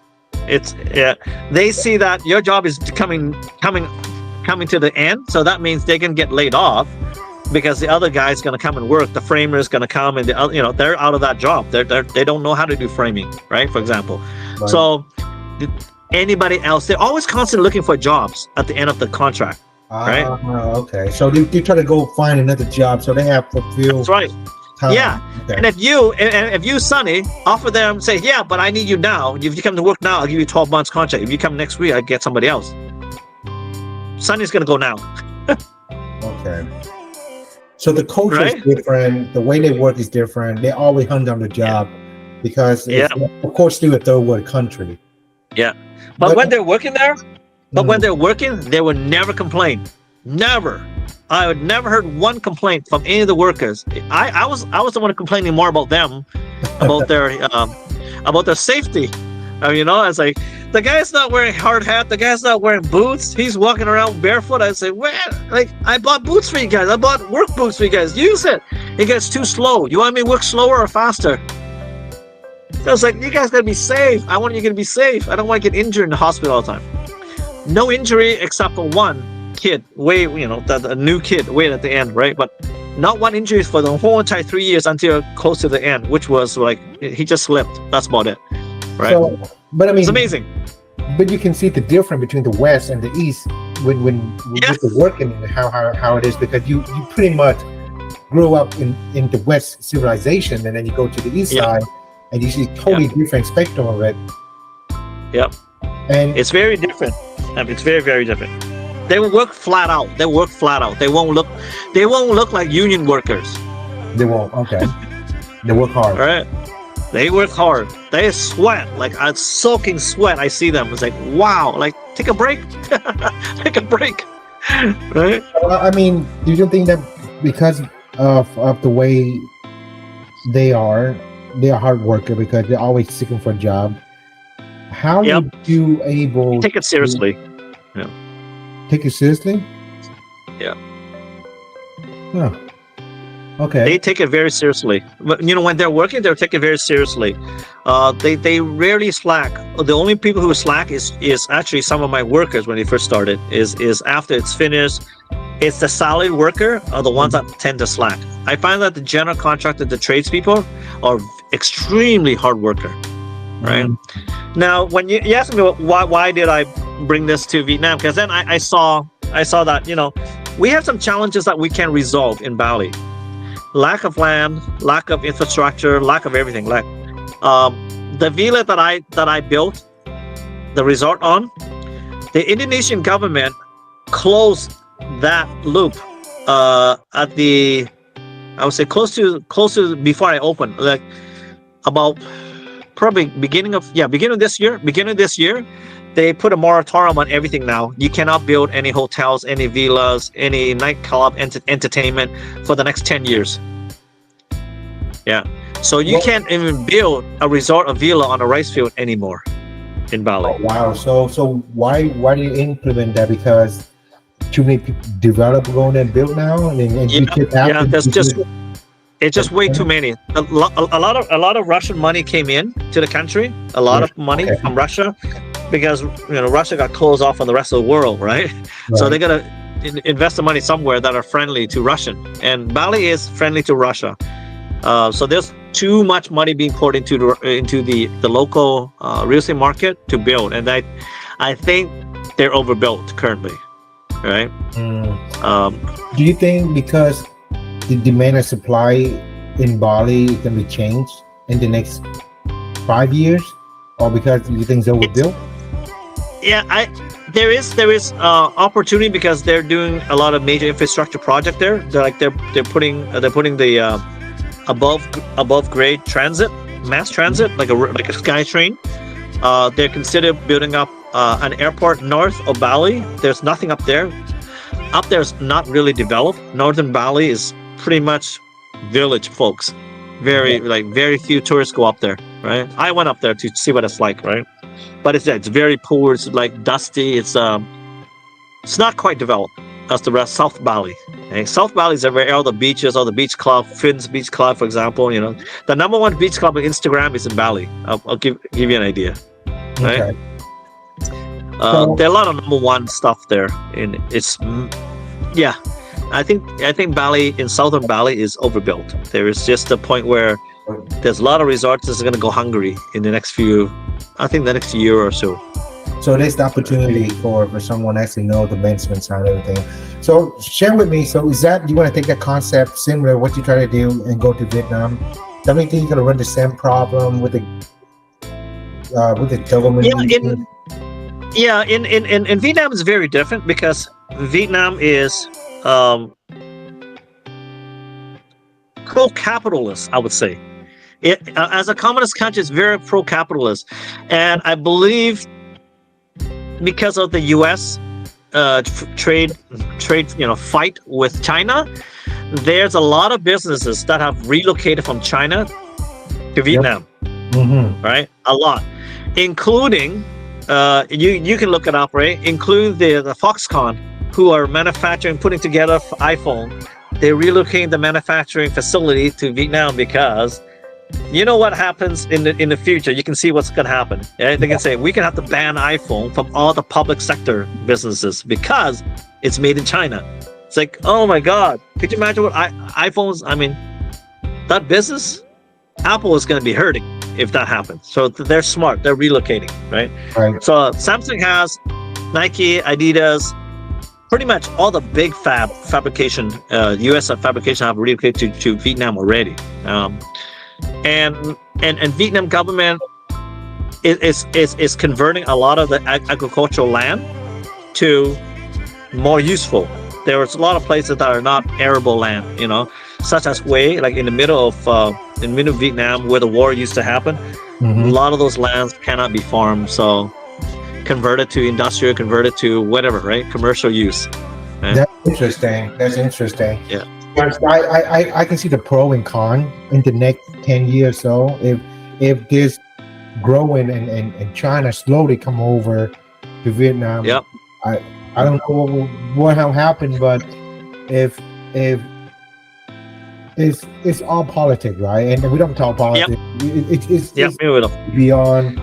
They see that your job is coming to the end, so that means they can get laid off because the other guy's going to come and work. The framer is going to come, and they're out of that job. They don't know how to do framing, right? For example, right. So anybody else, they're always constantly looking for jobs at the end of the contract, right? Okay, so they try to go find another job, so they have fulfilled. That's right. Yeah, Okay. and if you, Sonny, offer them, say, yeah, but I need you now. If you come to work now, I'll give you 12 months contract. If you come next week, I get somebody else. Sonny's gonna go now, Okay. So the culture is right? different. The way they work is different. They always hunt down the job because Yeah, it's, of course, still a third world country. yeah. But But when they're working there, mm, they will never complain. Never. I would never heard one complaint from any of the workers. I was the one complaining more about them, about their safety. It's like the guy's not wearing hard hat, the guy's not wearing boots, he's walking around barefoot. I say, well, like I bought boots for you guys, I bought work boots for you guys. Use it. It gets too slow. You want me to work slower or faster? I was like, you guys gotta be safe. I want you to be safe. I don't want to get injured in the hospital all the time. No injury except for one kid, the new kid, way at the end, right? But not one injury for the whole entire 3 years until close to the end, which was like he just slipped. That's about it, right? so, but I mean, It's amazing. but you can see the difference between the West and the East when Yeah. with the working and how it is, because you pretty much grew up in the West civilization, and then you go to the East Yeah. side and you see totally different spectrum of it. Yep. And It's very different. It's very, very different. They will work flat out. They work flat out. They won't look like union workers. they won't. Okay, they work hard. All right. They work hard. They sweat like a soaking sweat. I see them. It's like, wow. Like, take a break. Take a break. Right? Well, I mean, you don't think that because of the way they're a hard worker because they're always seeking for a job. How Yep. would you able Take it seriously. to take it seriously? Yeah. Huh. Okay. They take it very seriously. But when they're working, they're taking it very seriously. They rarely slack. The only people who slack is actually some of my workers when they first started. Is after it's finished, it's the salaried worker are the ones that tend to slack. I find that the general contractor, the tradespeople, are extremely hard worker. Right. Now, when you asked me why did I bring this to Vietnam, because then I saw that we have some challenges that we can resolve in Bali. Lack of land, lack of infrastructure, lack of everything. Like the villa that I built, the resort on, the Indonesian government closed that loop at the, I would say close to before I opened, like about probably beginning of this year. They put a moratorium on everything now. You cannot build any hotels, any villas, any nightclub, entertainment for the next 10 years. Yeah. So you can't even build a resort or villa on a rice field anymore in Bali. Oh, wow. So why do you implement that? Because too many people develop going and build now, and you just have to that's it's just way too many. A lot of Russian money came in to the country. A lot of money from Russia, because Russia got closed off on the rest of the world, right? So they gotta invest the money somewhere that are friendly to Russian, and Bali is friendly to Russia. So there's too much money being poured into the local real estate market to build, and I think they're overbuilt currently, right? Do you think because the demand and supply in Bali is going to be changed in the next 5 years, or because you think it's overbuilt? Yeah, there is opportunity because they're doing a lot of major infrastructure project there. They're putting the above grade transit, mass transit, like a sky train. They're considered building up an airport north of Bali. There's nothing up there. Up there's not really developed. Northern Bali is pretty much village folks. Very few tourists go up there, right? I went up there to see what it's like, right? But it's very poor. It's like dusty. It's not quite developed as the rest. South Bali. Okay? South Bali is where all the beaches, all the beach club, Finn's Beach Club, for example. The number one beach club on Instagram is in Bali. I'll give you an idea, right? Okay. There are a lot of number one stuff there, and I think Bali, in southern Bali, is overbuilt. There is just a point where there's a lot of resorts that's going to go hungry in the next year or so. So there's the opportunity for someone actually know the management side and everything. So share with me. So is that you want to take that concept similar to what you try to do and go to Vietnam? Don't you think you're gonna run the same problem with the government? In Vietnam is very different because Vietnam is pro-capitalist, I would say. As a communist country, it's very pro-capitalist, and I believe because of the U.S. Trade fight with China, there's a lot of businesses that have relocated from China to Vietnam. Right, a lot, including you can look it up, right? Including the Foxconn, who are manufacturing, putting together iPhone. They're relocating the manufacturing facility to Vietnam because you know what happens in the future. You can see what's going to happen. Right? They can say we can have to ban iPhone from all the public sector businesses because it's made in China. It's like, oh my God, could you imagine what iPhones? I mean, that business, Apple is going to be hurting if that happens. So they're smart. They're relocating, right? So Samsung has, Nike, Adidas, pretty much all the big fabrication, U.S. fabrication have relocated to Vietnam already. And Vietnam government is converting a lot of the agricultural land to more useful. There's a lot of places that are not arable land, such as Hue, like in the middle of Vietnam where the war used to happen. A lot of those lands cannot be farmed, so converted to industrial, converted to whatever, right? Commercial use. Right? That's interesting. Yeah. I can see the pro and con in the next 10 years. So if this growing and China slowly come over to Vietnam, I don't know what will happen, but if it's all politics, right? And we don't talk politics. It's beyond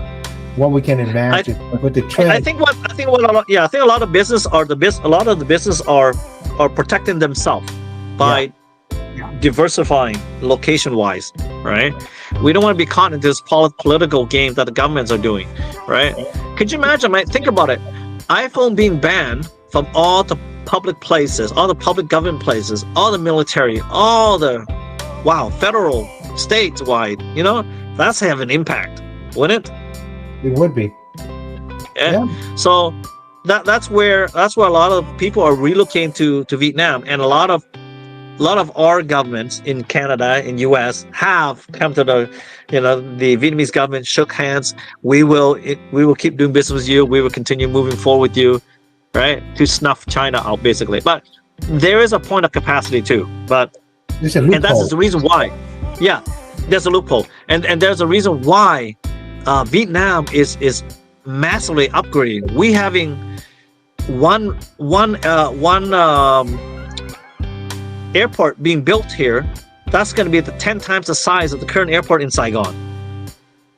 what we can imagine. But the trend, I think a lot of business are protecting themselves by diversifying location-wise, right? We don't want to be caught in this political game that the governments are doing, right? Could you imagine? Think about it. iPhone being banned from all the public places, all the public government places, all the military, all the federal, statewide. That's have an impact, wouldn't it? It would be. Yeah. So that's where a lot of people are relocating to Vietnam, and a lot of our governments in Canada and US have come to the Vietnamese government, shook hands. We will keep doing business with you. We will continue moving forward with you, right? To snuff China out, basically. But there is a point of capacity too. But and that's the reason why. Yeah, there's a loophole, and there's a reason why Vietnam is massively upgrading. We having one airport being built here. That's going to be 10 times the size of the current airport in Saigon.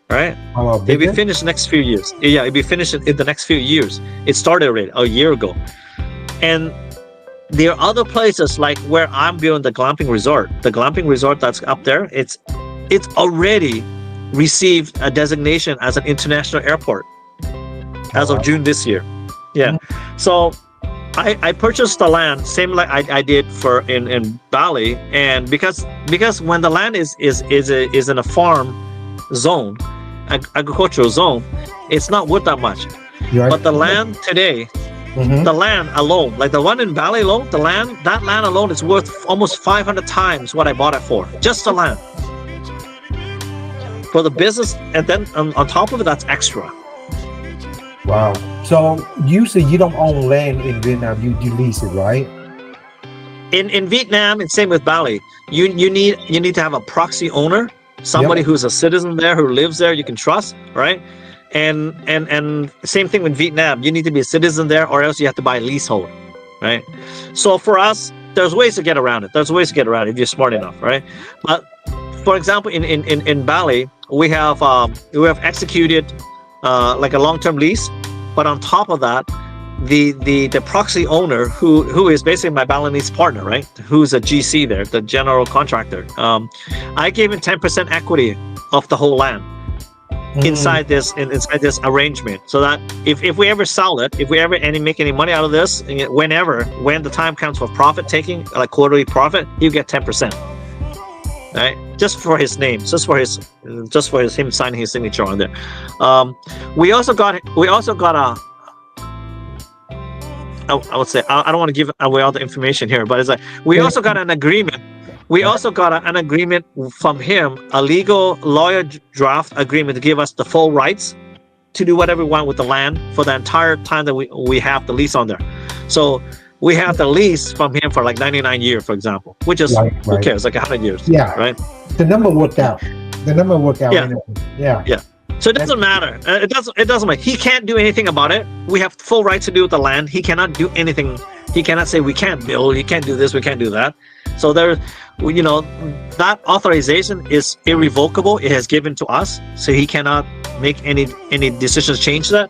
Right? It'll be finished next few years. Yeah, it'll be finished in the next few years. It started already a year ago. And there are other places like where I'm building the glamping resort. The glamping resort that's up there, it's already received a designation as an international airport as of June this year. Yeah. So I purchased the land same like I did in Bali, and because when the land is in a farm zone, agricultural zone, it's not worth that much. But the land today, the land alone, like the one in Bali alone, that land alone is worth almost 500 times what I bought it for. Just the land. For the business, and then on top of it, that's extra. Wow. So usually you don't own land in Vietnam, you lease it, right? In Vietnam, it's same with Bali. You need to have a proxy owner, somebody who's a citizen there, who lives there, you can trust, right? And same thing with Vietnam. You need to be a citizen there, or else you have to buy a leasehold, right? So for us, there's ways to get around it. There's ways to get around it if you're smart enough, right? But for example, in Bali, we have executed like a long-term lease, but on top of that, the proxy owner who is basically my Balinese partner, right? Who's a GC there, the general contractor. I gave him 10% equity of the whole land. inside this arrangement, so that if we ever sell it, if we ever make any money out of this, when the time comes for profit taking, like quarterly profit, you get 10%, right? Just for his name, just for him signing his signature on there. We also got a, I would say, I don't want to give away all the information here, but it's like we also got an agreement. We also got an agreement from him, a legal lawyer draft agreement to give us the full rights to do whatever we want with the land for the entire time that we have the lease on there. So we have the lease from him for like 99 years, for example, which is, who cares, like 100 years. Yeah. Right. The number worked out. Yeah. Anyway. Yeah. Yeah. So it doesn't matter. It doesn't matter. He can't do anything about it. We have full rights to do with the land. He cannot do anything. He cannot say we can't build. He can't do this. We can't do that. So there, that authorization is irrevocable. It has given to us, so he cannot make any decisions to change that.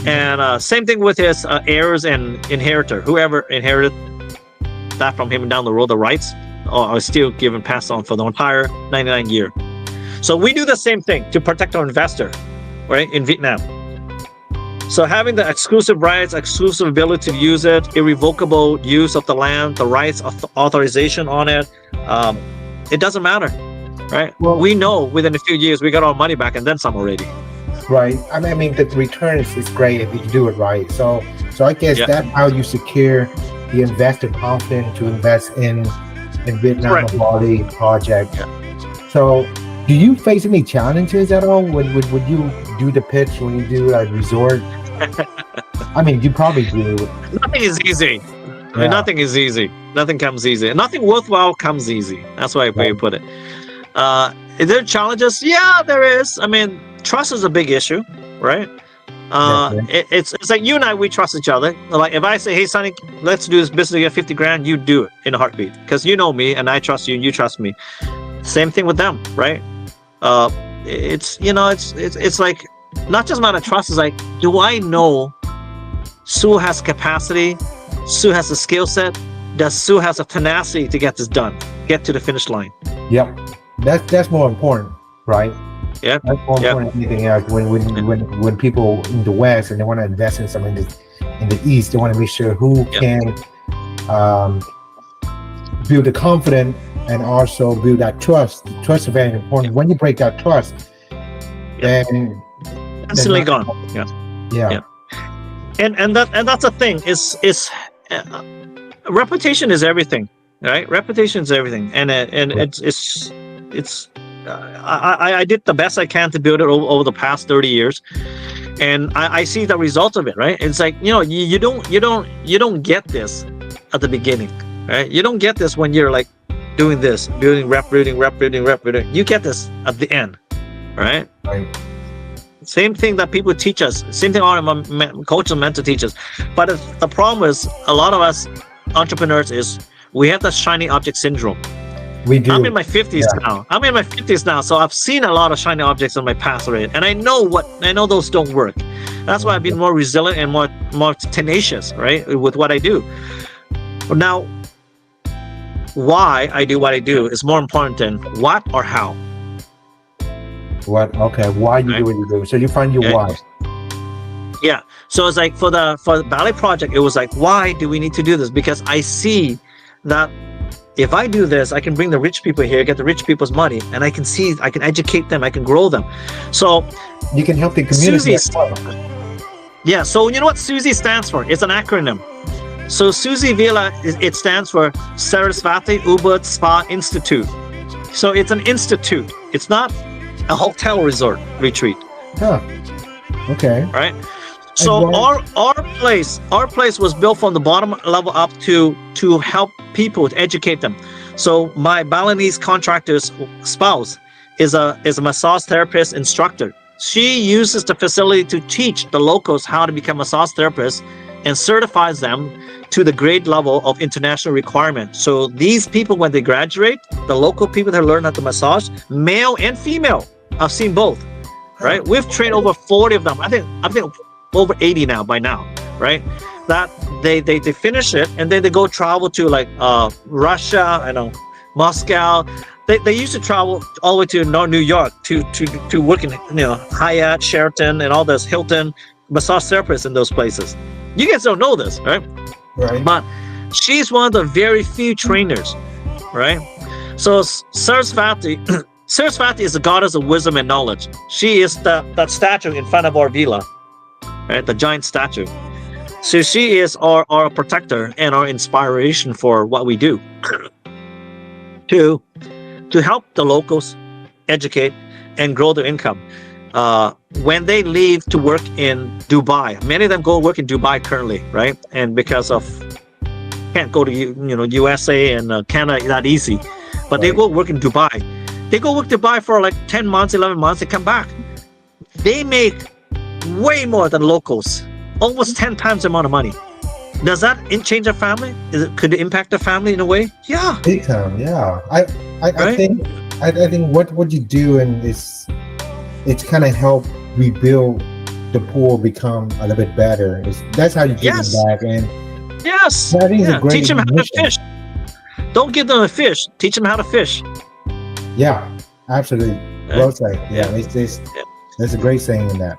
And same thing with his heirs and inheritor. Whoever inherited that from him down the road, the rights are still given, passed on for the entire 99 year. So we do the same thing to protect our investor, right, in Vietnam. So having the exclusive rights, exclusive ability to use it, irrevocable use of the land, the rights of the authorization on it, it doesn't matter, right? Well, we know within a few years we got our money back and then some already. Right. I mean the return is great if you do it right. So I guess that's how you secure the investor confidence to invest in Vietnam or Bali project. Yeah. So do you face any challenges at all when you do the pitch, when you do a resort? I mean, you probably do. Nothing is easy. Yeah. Nothing is easy. Nothing comes easy. Nothing worthwhile comes easy. That's why you put it. Is there challenges? Yeah, there is. I mean, trust is a big issue, right? It's like you and I, we trust each other. Like if I say, hey, Sonny, let's do this business, you get 50 grand, you do it in a heartbeat because you know me and I trust you and you trust me. Same thing with them, right? It's like not just amount of trust. It's like, do I know Sue has capacity? Sue has a skill set. Does Sue has a tenacity to get this done, get to the finish line? Yep, that's more important, right? Yeah, that's more important than anything else. When people in the West and they want to invest in something in the East, they want to make sure who can build the confidence and also build that trust. Trust is very important. When you break that trust, then instantly gone. Yeah. And that's the thing. Is reputation is everything, right? Reputation is everything, and it's. I did the best I can to build it over the past 30 years, and I see the results of it. Right? It's like you don't get this at the beginning, right? You don't get this when you're like doing this, building rep building. You get this at the end, right? Same thing that people teach us. Same thing our coaches and mentors teach us. But the problem is a lot of us entrepreneurs is we have the shiny object syndrome. We do. I'm in my 50s now. I'm in my 50s now, so I've seen a lot of shiny objects in my past already, and I know those don't work. That's why I've been more resilient and more tenacious, right, with what I do. But now, why I do what I do is more important than what or how. What? Okay. Why you do what you do? So you find your why. Yeah. So it's like for the Bali project, it was like, why do we need to do this? Because I see that if I do this, I can bring the rich people here, get the rich people's money, and I can educate them, I can grow them. So you can help the community. Yeah. So you know what SUSI stands for? It's an acronym. So SUSI Villa, it stands for Sarasvati Ubud Spa Institute. So it's an institute. It's not a hotel resort retreat. Huh. Okay. Right. So our place was built from the bottom level up to help people, to educate them. So my Balinese contractor's spouse is a massage therapist instructor. She uses the facility to teach the locals how to become massage therapists and certifies them to the grade level of international requirement. So these people, when they graduate, the local people that learn how to massage, male and female, I've seen both, right? We've trained over 40 of them. I think over 80 now by now, right? That they finish it and then they go travel to like Russia, Moscow. they used to travel all the way to New York to work in Hyatt, Sheraton, and all this Hilton, massage therapists in those places. You guys don't know this, right? Right. But she's one of the very few trainers, right? So Sarasvati, Sarasvati is the goddess of wisdom and knowledge. She is that statue in front of our villa, right? The giant statue. So she is our protector and our inspiration for what we do. To help the locals educate and grow their income. When they leave to work in Dubai, many of them go work in Dubai currently, right? And because of can't go to USA and Canada that easy, but they go work in Dubai. They go work Dubai for like 10 months, 11 months. They come back. They make way more than locals, almost 10 times the amount of money. Does that change a family? Could it impact a family in a way? Yeah. Big time, yeah. I think what you do is it's kind of help rebuild the poor become a little bit better. That's how you give them back. And yes, I think it's a great teach them how to fish. Don't give them a fish. Teach them how to fish. Yeah, absolutely. Well said. Yeah, there's a great saying in that.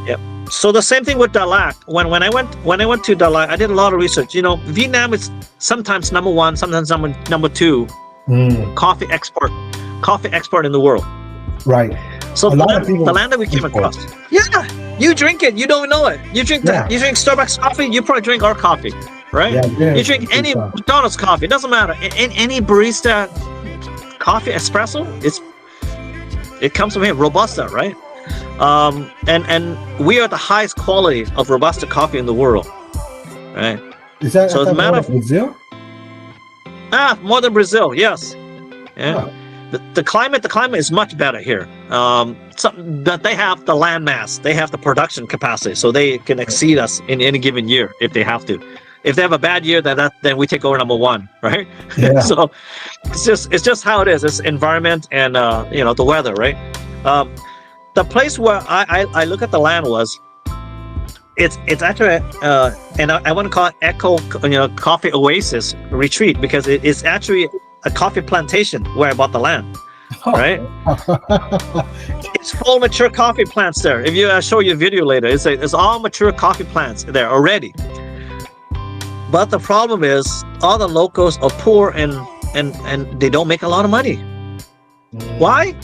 Yep. So the same thing with Dalat. When I went to Dalat, I did a lot of research. Vietnam is sometimes number one, sometimes number two coffee export in the world. Right. So the land that we came across. Yeah, you drink it. You don't know it. You drink you drink Starbucks coffee. You probably drink our coffee, right? Yeah, you drink any McDonald's coffee. It doesn't matter. Any barista coffee, espresso. It comes from here, Robusta, right? And we are the highest quality of Robusta coffee in the world, right? Is that so? It's a matter of Brazil. More than Brazil, yes. Yeah. Huh. The climate is much better here. But they have the land mass, they have the production capacity, so they can exceed us in any given year if they have to. If they have a bad year, then we take over number one, right? Yeah. So it's just how it is. It's environment and the weather, right? The place where I look at the land was, it's actually and I want to call it Echo Coffee Oasis Retreat, because it's actually a coffee plantation where I bought the land, right? It's full mature coffee plants there. If you show you a video later, it's all mature coffee plants there already. But the problem is all the locals are poor and they don't make a lot of money. Why?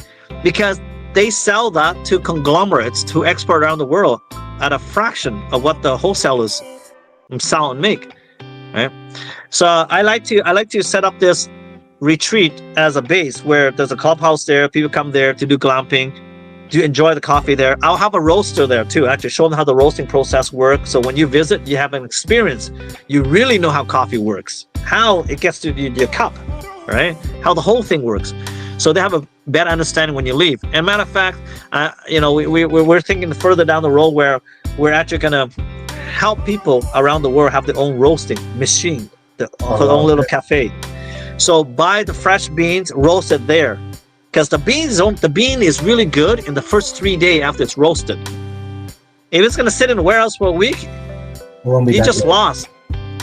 Because they sell that to conglomerates to export around the world at a fraction of what the wholesalers sell and make, right? So I like to set up this retreat as a base where there's a clubhouse there. People come there to do glamping, to enjoy the coffee there. I'll have a roaster there too, actually show them how the roasting process works. So when you visit, you have an experience. You really know how coffee works, how it gets to your cup, right? How the whole thing works. So they have a better understanding when you leave. And matter of fact, we're thinking further down the road where we're actually gonna help people around the world have their own roasting machine, their own little cafe. So buy the fresh beans, roast it there, because the bean is really good in the first 3 days after it's roasted. If it's gonna sit in the warehouse for a week, you just lost.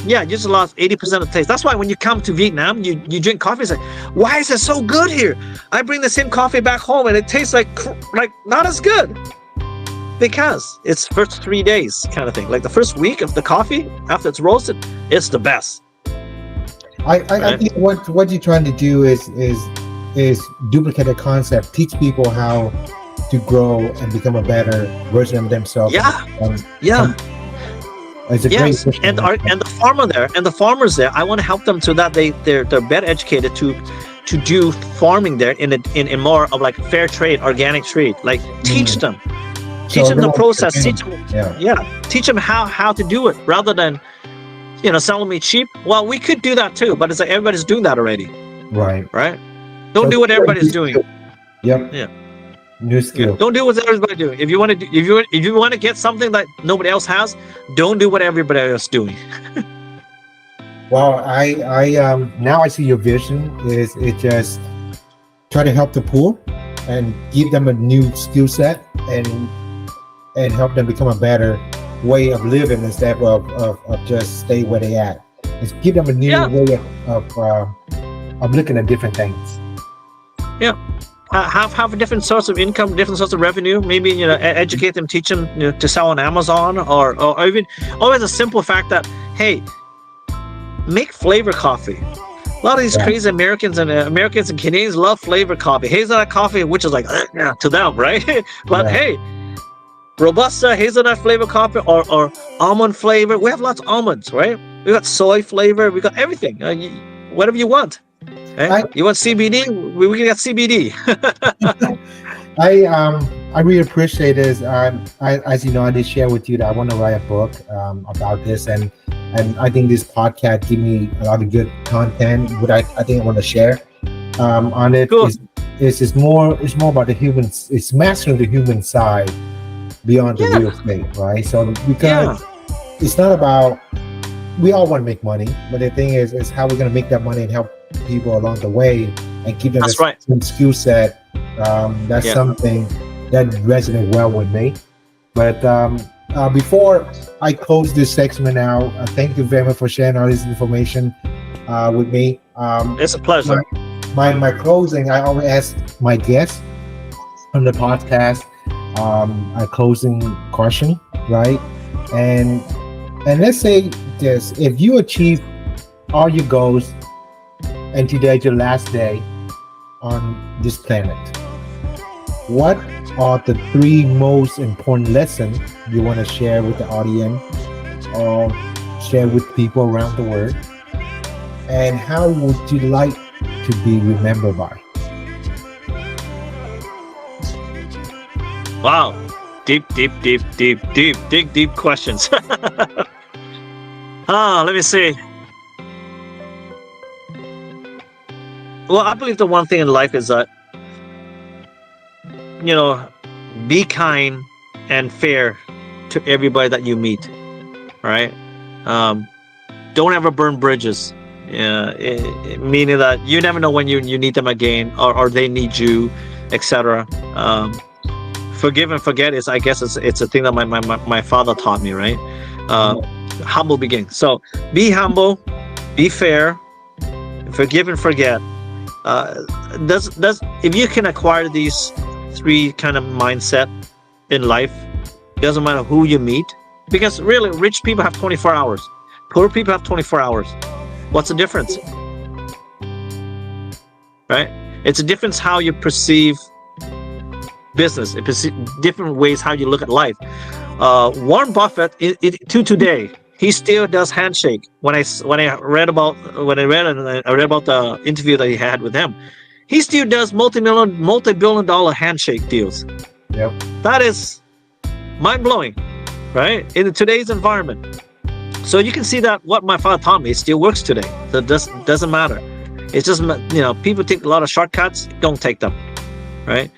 Yeah, you just lost 80% of the taste. That's why when you come to Vietnam, you drink coffee and say, why is it so good here? I bring the same coffee back home and it tastes like not as good. Because it's first 3 days kind of thing. Like the first week of the coffee after it's roasted, it's the best. I think what you're trying to do is duplicate a concept, teach people how to grow and become a better version of themselves. Yeah. It's a great system. And the farmers there, I want to help them so that they're better educated to do farming there in more of like fair trade, organic trade. Like teach them the process. Teach them how to do it rather than selling me cheap. Well, we could do that too, but it's like everybody's doing that already. Right. Don't do what everybody's doing. Yep. Yeah. New skill. Don't do what everybody's doing. If you want to get something that nobody else has, don't do what everybody else is doing. Well, I now I see your vision is it just try to help the poor and give them a new skill set and help them become a better way of living instead of just stay where they at. It's give them a new way of looking at different things. Yeah. Have a different source of income, different source of revenue. Maybe educate them, teach them to sell on Amazon, or even always a simple fact that hey, make flavor coffee. A lot of these Yeah. crazy Americans and Canadians love flavor coffee. Hazelnut coffee, which is like to them, right? But Yeah. hey, Robusta, hazelnut flavor coffee, or almond flavor. We have lots of almonds, right? We got soy flavor. We got everything. Whatever you want. I You want CBD? We can get CBD. I really appreciate this. As you know, I did share with you that I want to write a book about this, and I think this podcast give me a lot of good content. What I think I want to share on it Cool. is more about the human. It's mastering the human side beyond the Yeah. real estate, right? So because Yeah. it's not about, we all want to make money, but the thing is how we're going to make that money and help people along the way and keep them That's the right. same skill set. That's Yeah. something that resonates well with me. But before I close this segment out, thank you very much for sharing all this information with me. It's a pleasure. My closing, I always ask my guests on the podcast a closing question, right? And let's say this: if you achieve all your goals and today's your last day on this planet, what are the 3 most important lessons you want to share with the audience or share with people around the world? And how would you like to be remembered by? Wow. Deep questions. Let me see. Well, I believe the one thing in life is that, be kind and fair to everybody that you meet, right? Don't ever burn bridges. Meaning that you never know when you need them again, or they need you, etc. Forgive and forget is, I guess, it's a thing that my father taught me, right? Humble beginnings. So be humble, be fair, forgive and forget. If you can acquire these 3 kind of mindset in life, it doesn't matter who you meet, because really rich people have 24 hours, poor people have 24 hours. What's the difference? Right? It's a difference how you perceive business. It's different ways how you look at life. Warren Buffett, to today, he still does handshake. When I read about the interview that he had with him, he still does multi-billion dollar handshake deals. Yep. That is mind-blowing, right? In today's environment. So you can see that what my father taught me still works today. So it doesn't matter. It's just, people take a lot of shortcuts. Don't take them, right?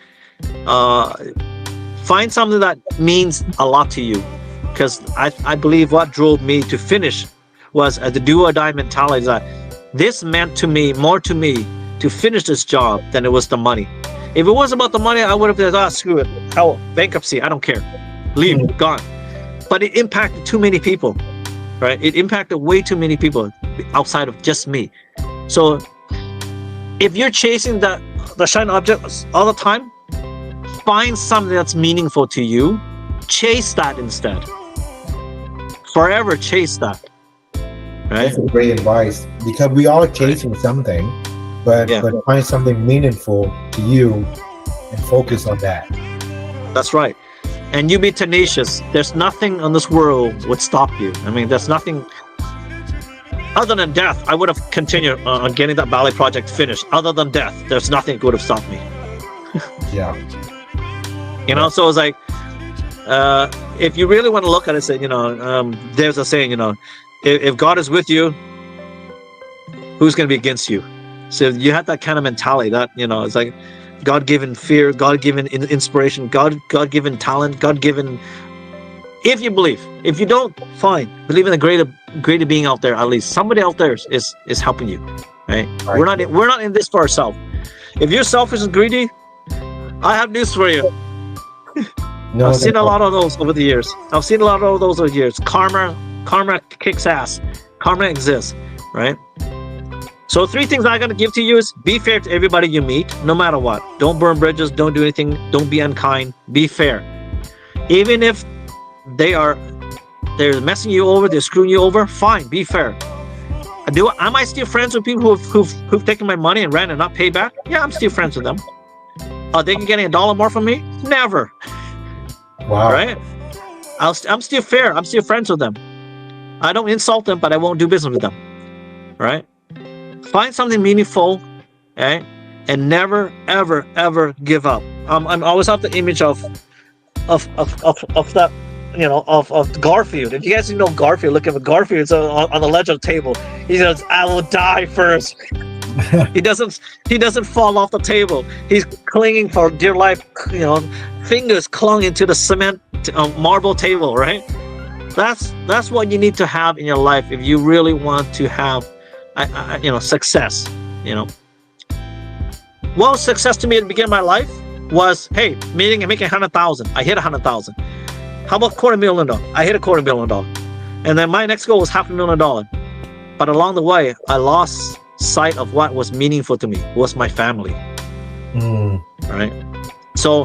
Find something that means a lot to you, because I believe what drove me to finish was the do or die mentality, that this meant to me more to me to finish this job than it was the money. If it was about the money, I would have said, screw it, hell, bankruptcy, I don't care, leave, gone. But it impacted too many people, right? It impacted way too many people outside of just me. So if you're chasing the shiny objects all the time, find something that's meaningful to you. Chase that instead. Forever chase that. Right? That's a great advice, because we are chasing something, but find something meaningful to you and focus on that. That's right. And you be tenacious. There's nothing on this world would stop you. I mean, there's nothing other than death. I would have continued on getting that Bali project finished. Other than death, there's nothing would have stopped me. Yeah. So it's like, if you really want to look at it, say, there's a saying, if God is with you, who's going to be against you? So you have that kind of mentality that, it's like God-given fear, God-given inspiration, God-given talent, God-given. If you believe, if you don't, fine. Believe in a greater being out there. At least somebody out there is helping you, right? We're not in this for ourselves. If you're selfish and greedy, I have news for you. I've seen a lot of those over the years. Karma kicks ass. Karma exists, right? So 3 things I gotta give to you is be fair to everybody you meet, no matter what. Don't burn bridges, don't do anything, don't be unkind, be fair. Even if they're messing you over, they're screwing you over, fine, be fair. Am I still friends with people who've taken my money and ran and not paid back? Yeah, I'm still friends with them. Are they getting $1 more from me? Never. Wow. Right? I'm still fair. I'm still friends with them. I don't insult them, but I won't do business with them. Right? Find something meaningful, okay? And never, ever, ever give up. I'm always have the image of that, of Garfield. If you guys know Garfield, look at Garfield. It's on the ledge of the table. He says, "I will die first." He doesn't fall off the table. He's clinging for dear life. Fingers clung into the cement marble table. Right? That's what you need to have in your life if you really want to have, success. What was success to me at the beginning of my life was, hey, making 100,000. I hit 100,000. How about $250,000? I hit $250,000. And then my next goal was $500,000. But along the way, I lost sight of what was meaningful to me, was my family. Right? So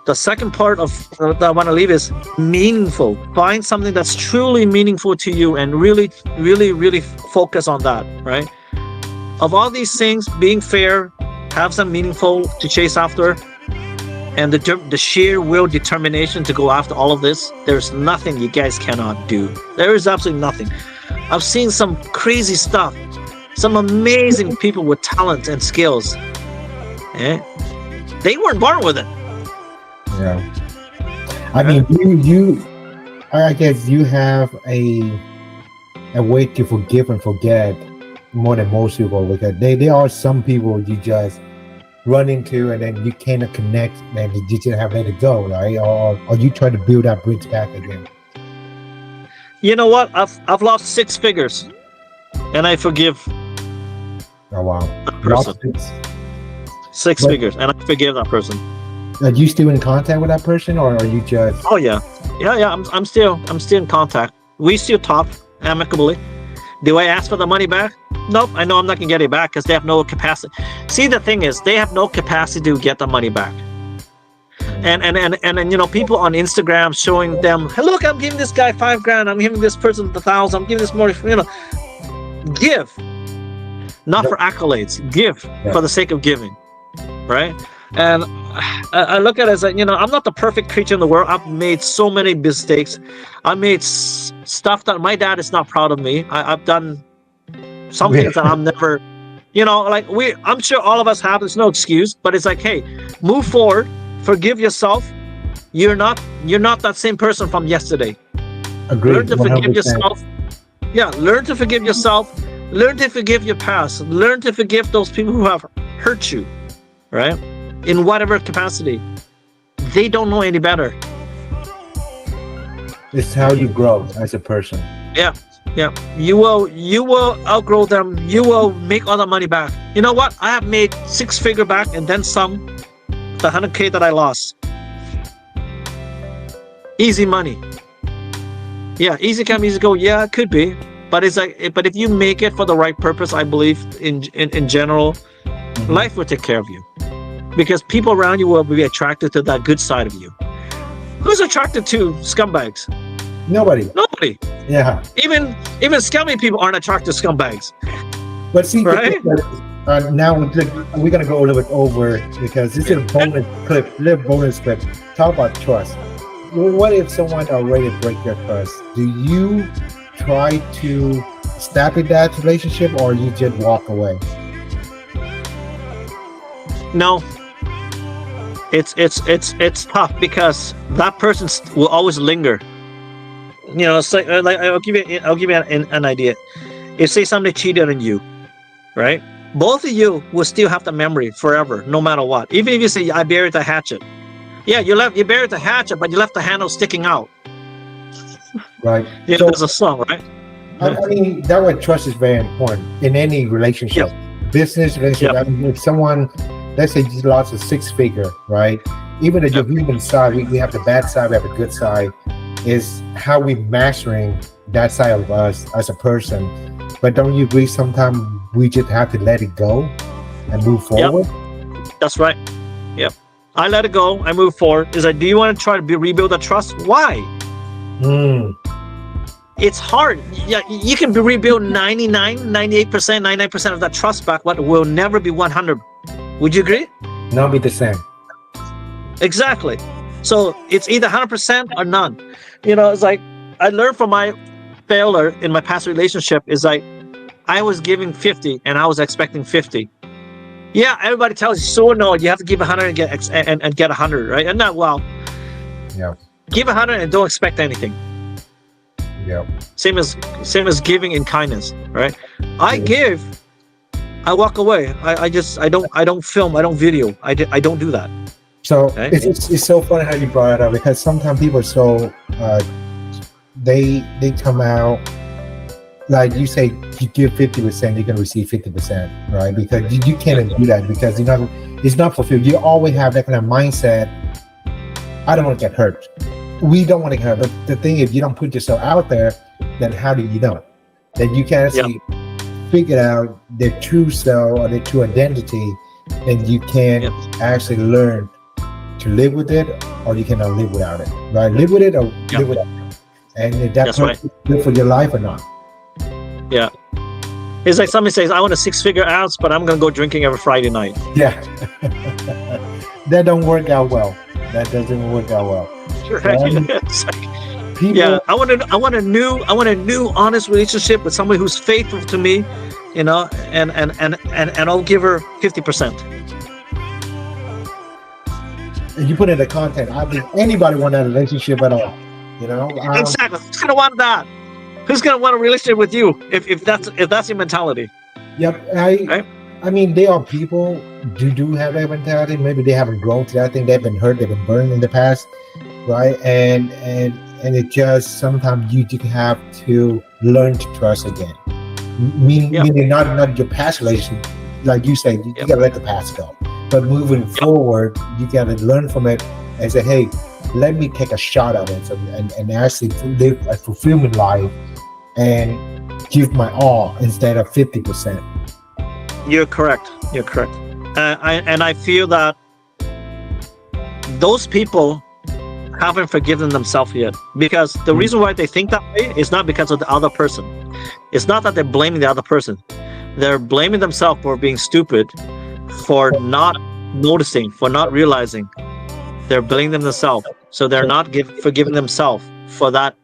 the second part of that I want to leave is meaningful. Find something that's truly meaningful to you and really, really, really focus on that, right? Of all these things, being fair, have some meaningful to chase after, and the sheer will, determination to go after all of this, there's nothing you guys cannot do. There is absolutely nothing. I've seen some crazy stuff, some amazing people with talent and skills. They weren't born with it. Yeah. I mean, I guess you have a way to forgive and forget more than most people, because there are some people you just run into and then you cannot connect and you just have let it go, right? Or you try to build that bridge back again. You know what? I've lost 6 figures and I forgive. Oh wow. That person. 6 figures and I forgive that person. Are you still in contact with that person, or are you just? Oh yeah. I'm still in contact. We still talk amicably. Do I ask for the money back? Nope. I know I'm not gonna get it back because they have no capacity. See, the thing is, they have no capacity to get the money back. And people on Instagram showing them, hey, look, I'm giving this guy $5,000. I'm giving this person $1,000. I'm giving this more. Give, not for accolades. Give for the sake of giving, right? And I look at it as like, I'm not the perfect creature in the world. I've made so many mistakes. I made stuff that my dad is not proud of me. I've done some things that I'm never, I'm sure all of us have. There's no excuse, but it's like, hey, move forward, forgive yourself. You're not that same person from yesterday. Agreed. Learn to 100%. forgive yourself. Yeah, learn to forgive yourself. Learn to forgive your past. Learn to forgive those people who have hurt you, right? In whatever capacity. They don't know any better. It's how you grow as a person. Yeah. You will outgrow them. You will make all the money back. You know what? I have made 6-figure back and then some. The $100K that I lost. Easy money. Yeah, easy come, easy go. Yeah, it could be. But it's like, but if you make it for the right purpose, I believe in general, life will take care of you. Because people around you will be attracted to that good side of you. Who's attracted to scumbags? Nobody. Yeah. Even scummy people aren't attracted to scumbags. But see, right? Now we're gonna go a little bit over because this is a bonus clip. Talk about trust. What if someone already break your trust? Do you try to establish that relationship, or you just walk away? No. It's tough because that person will always linger. So, like I'll give you an idea. If say somebody cheated on you, right? Both of you will still have the memory forever, no matter what. Even if you say I buried the hatchet, yeah, you buried the hatchet, but you left the handle sticking out. Right. Yeah, so, there's a song, right? I mean, that way trust is very important in any relationship, business relationship. Yep. I mean, if someone, let's say you lost a 6-figure, right? Even if you're human side, we have the bad side, we have the good side. Is how we mastering that side of us as a person. But don't you agree sometimes we just have to let it go and move forward. That's right. Yep. I let it go. I move forward. Is like, do you want to try to rebuild the trust? Why? It's hard. Yeah, you can rebuild 99, 98%, 99% of that trust back, but it will never be 100. Would you agree? Not be the same. Exactly. So it's either 100% or none. It's like I learned from my failure in my past relationship is like I was giving 50 and I was expecting 50. Yeah, everybody tells you, so no, you have to give 100 and get 100, right? And not give 100 and don't expect anything. Same as giving in kindness, right? I give, I walk away. I don't film, I don't video. I don't do that. So it's so funny how you brought it up, because sometimes people are so they come out like you say, you give 50%, you're gonna receive 50%, right? Because you can't do that, because it's not fulfilled. You always have that kind of mindset. I don't want to get hurt. We don't want to get hurt. But the thing is, if you don't put yourself out there, then how do you know? Then you can actually figure out their true self or their true identity, and you can actually learn to live with it, or you cannot live without it, right? Live with it or live without it. And if that's good for your life or not. Yeah. It's like somebody says, I want a 6-figure house, but I'm going to go drinking every Friday night. Yeah. That don't work out well. That doesn't work out well. People, I want a new honest relationship with somebody who's faithful to me, and I'll give her 50%. And you put in the content. I think anybody want that relationship at all. Exactly. Who's gonna want that? Who's gonna want a relationship with you if that's your mentality? Yep. I mean, there are people do have that mentality. Maybe they haven't grown to that. I think they've been hurt, they've been burned in the past, right? And it just sometimes you do have to learn to trust again. Meaning not your past relationship, like you say, you gotta let the past go. But moving forward, you gotta learn from it and say, hey, let me take a shot at it and actually live a fulfillment life and give my all instead of 50%. You're correct. I feel that those people haven't forgiven themselves yet, because the reason why they think that way is not because of the other person. It's not that they're blaming the other person. They're blaming themselves for being stupid, for not noticing, for not realizing. They're blaming themselves, so they're not forgiving themselves for that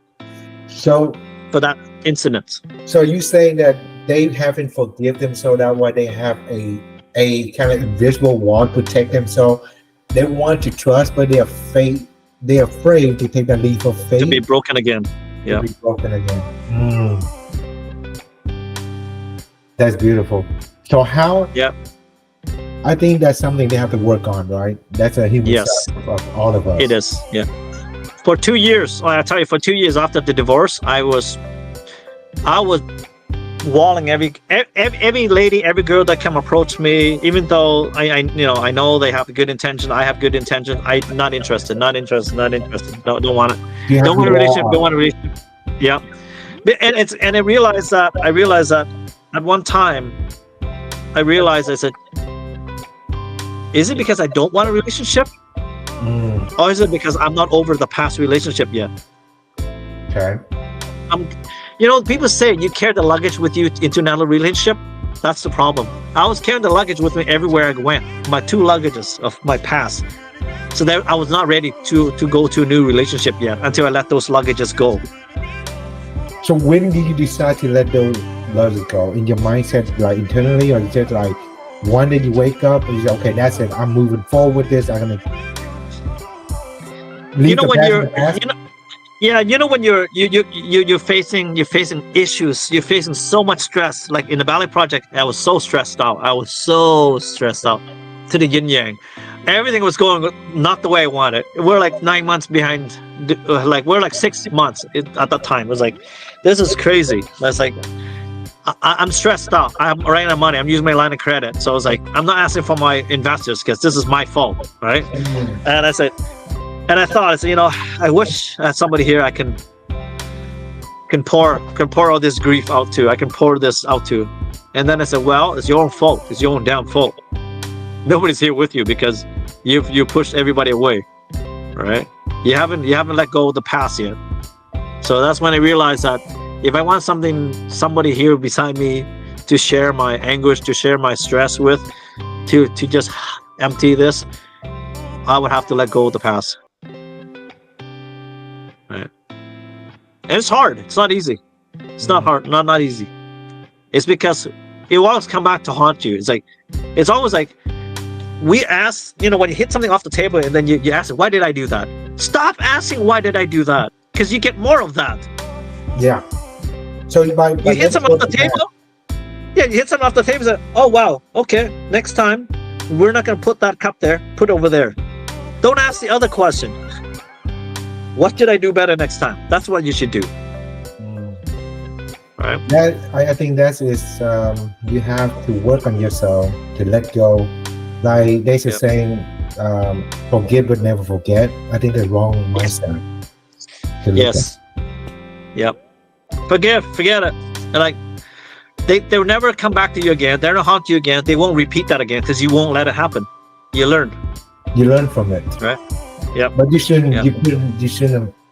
incident. So you saying that they haven't forgiven them, so that's why they have a kind of invisible wall to protect them. So they want to trust, but they're afraid to take that leap of faith. To be broken again. To be broken again. That's beautiful. So how? Yeah. I think that's something they have to work on, right? That's a human side of all of us. It is, yeah. For 2 years, I tell you, for 2 years after the divorce, I was walling every lady, every girl that come approach me, even though I know they have good intention, I have good intention. I'm not interested. Don't want it. Don't want a relationship. Yeah. And I realized that at one time, I said, is it because I don't want a relationship? Or is it because I'm not over the past relationship yet? Okay. People say you carry the luggage with you into another relationship. That's the problem. I was carrying the luggage with me everywhere I went. My 2 luggages of my past. So that I was not ready to go to a new relationship yet until I let those luggages go. So when did you decide to let those luggages go? In your mindset, like internally, or just like one day you wake up and you say, okay, that's it. I'm moving forward with this. I'm gonna leave the past. When you're facing issues, you're facing so much stress. Like in the Bali project, I was so stressed out. To the yin yang. Everything was going not the way I wanted. We're like 9 months behind. We're like 6 months at that time. It was like, this is crazy. That's like, I'm stressed out. I'm running out of money. I'm using my line of credit. So I was like, I'm not asking for my investors because this is my fault, right? And I said, and I thought, I wish I had somebody here I can pour all this grief out to. I can pour this out to. And then I said, well, it's your own fault. It's your own damn fault. Nobody's here with you because you pushed everybody away, right? You haven't let go of the past yet. So that's when I realized that if I want somebody here beside me to share my anguish, to share my stress with, to just empty this, I would have to let go of the past. Right? And it's hard. It's not easy. It's not hard. Not easy. It's because it will always come back to haunt you. It's always like we ask, when you hit something off the table and then you ask, why did I do that? Stop asking, why did I do that? Because you get more of that. Yeah. So you hit something off the table. Yeah, you hit something off the table and say, oh, wow, okay, next time, we're not going to put that cup there, put it over there. Don't ask the other question. What should I do better next time? That's what you should do. Right? I think that is, you have to work on yourself to let go. Like there's a saying, forgive but never forget. I think the wrong mindset. Yes. Yep. Forget it. And like they'll never come back to you again. They're not haunt you again. They won't repeat that again because you won't let it happen. You learn from it, right? Yeah. But you shouldn't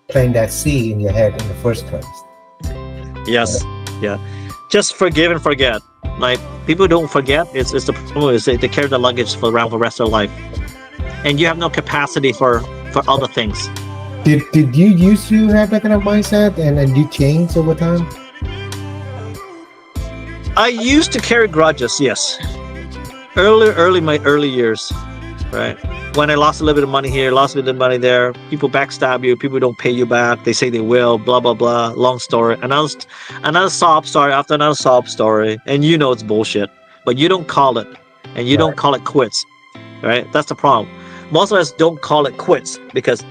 plant that seed in your head in the first place. Yes. Right? Yeah. Just forgive and forget. Like people don't forget. It's the problem is they carry the luggage around for the rest of their life, and you have no capacity for other things. Did you used to have that kind of mindset and you changed over time? I used to carry grudges, yes. My early years, right? When I lost a little bit of money here, lost a little bit of money there, people backstab you, people don't pay you back, they say they will, blah, blah, blah, long story. Another sob story after another sob story, and it's bullshit, but you don't call it, and you don't call it quits, right? That's the problem. Most of us don't call it quits because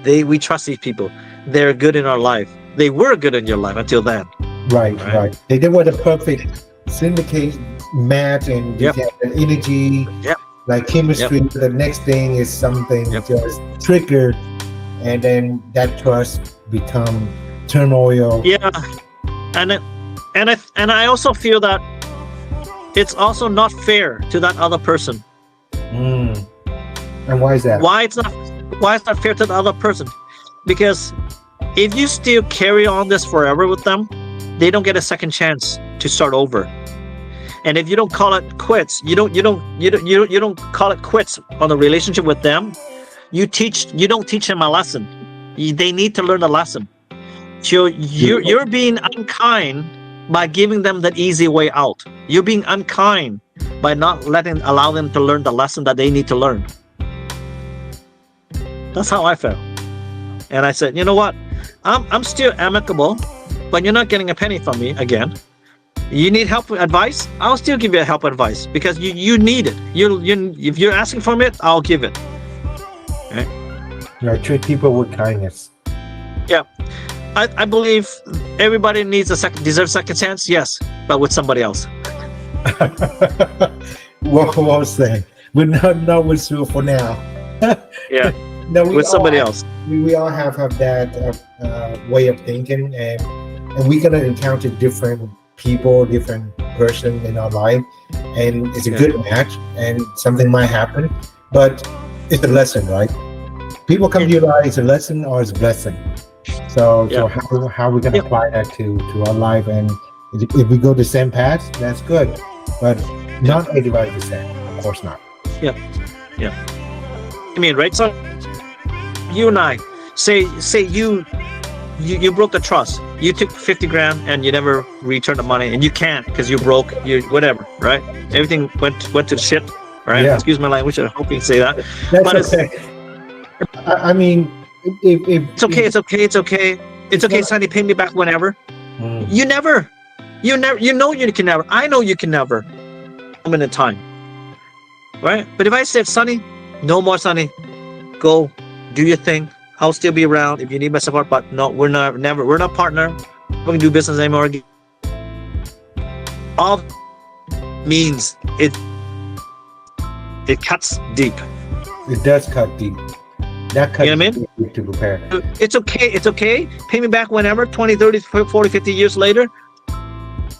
we trust these people. They're good in our life. They were good in your life until then. Right. They were the perfect syndicate match, and you get the energy, like chemistry. The next thing is something just triggered, and then that trust become turmoil. Yeah, and I also feel that it's also not fair to that other person. And why is that? Why it's not fair to the other person? Because if you still carry on this forever with them, they don't get a second chance to start over. And if you don't call it quits, you don't call it quits on the relationship with them. You don't teach them a lesson. They need to learn a lesson. So you're being unkind by giving them the easy way out. You're being unkind by not allow them to learn the lesson that they need to learn. That's how I felt. And I said, you know what? I'm still amicable, but you're not getting a penny from me again. You need help with advice? I'll still give you help advice because you need it. If you're asking for it, I'll give it. Right? Treat people with kindness. Yeah. I believe everybody deserves a second chance, yes, but with somebody else. What was saying? We're not with Sue for now. Yeah. No, with somebody else. We all have that way of thinking, and we're gonna encounter different people, different person in our life, and it's a good match, and something might happen, but it's a lesson, right? People come to your life, it's a lesson or it's a blessing. So how are we gonna apply that to our life? And if we go the same path, that's good, but not everybody the same, of course not. Yeah. I mean, right? So you and I say you broke the trust. You took 50 grand and you never returned the money, and you can't because you're broke. You whatever, right? Everything went to the shit, right? Yeah. Excuse my language. I hope you can say that. That's but okay. I mean, if it's okay. It's okay. Sonny, pay me back whenever. You never. You know you can never. I know you can never. Moment in time, right? But if I said, Sonny, no more, Sonny, go do your thing. I'll still be around if you need my support, but no, we're not partner. We're gonna do business anymore. All means it cuts deep. It does cut deep. That cuts deep to prepare. It's okay. Pay me back whenever, 20, 30, 40, 50 years later.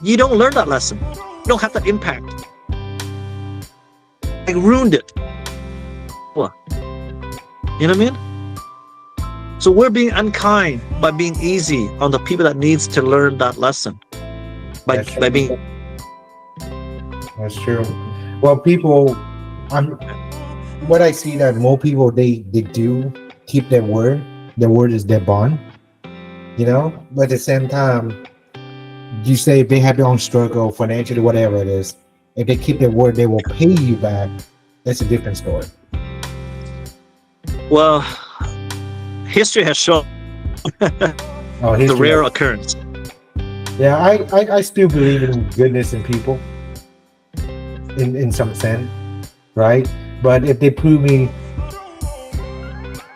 You don't learn that lesson. don't have that impact. I ruined it. What? You know what I mean? So we're being unkind by being easy on the people that needs to learn that lesson. By being. That's true. Well, people, what I see that more people they do keep their word. Their word is their bond. You know, but at the same time, you say if they have their own struggle financially, whatever it is, if they keep their word, they will pay you back. That's a different story. Well, history has shown the rare occurrence. Yeah, I still believe in goodness in people, in some sense, right? But if they prove me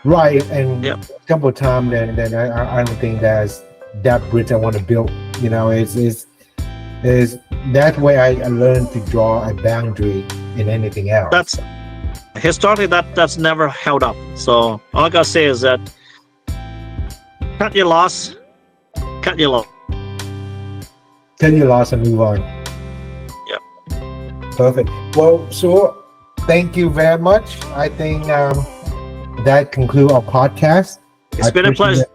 right and a couple of times, then I don't think that's that bridge I want to build. You know, is that way I learned to draw a boundary in anything else. That's historically that's never held up. So all I gotta say is that cut your loss, cut your loss. Cut your loss and move on. Yeah. Perfect. Well, so thank you very much. I think that concludes our podcast. It's been a pleasure.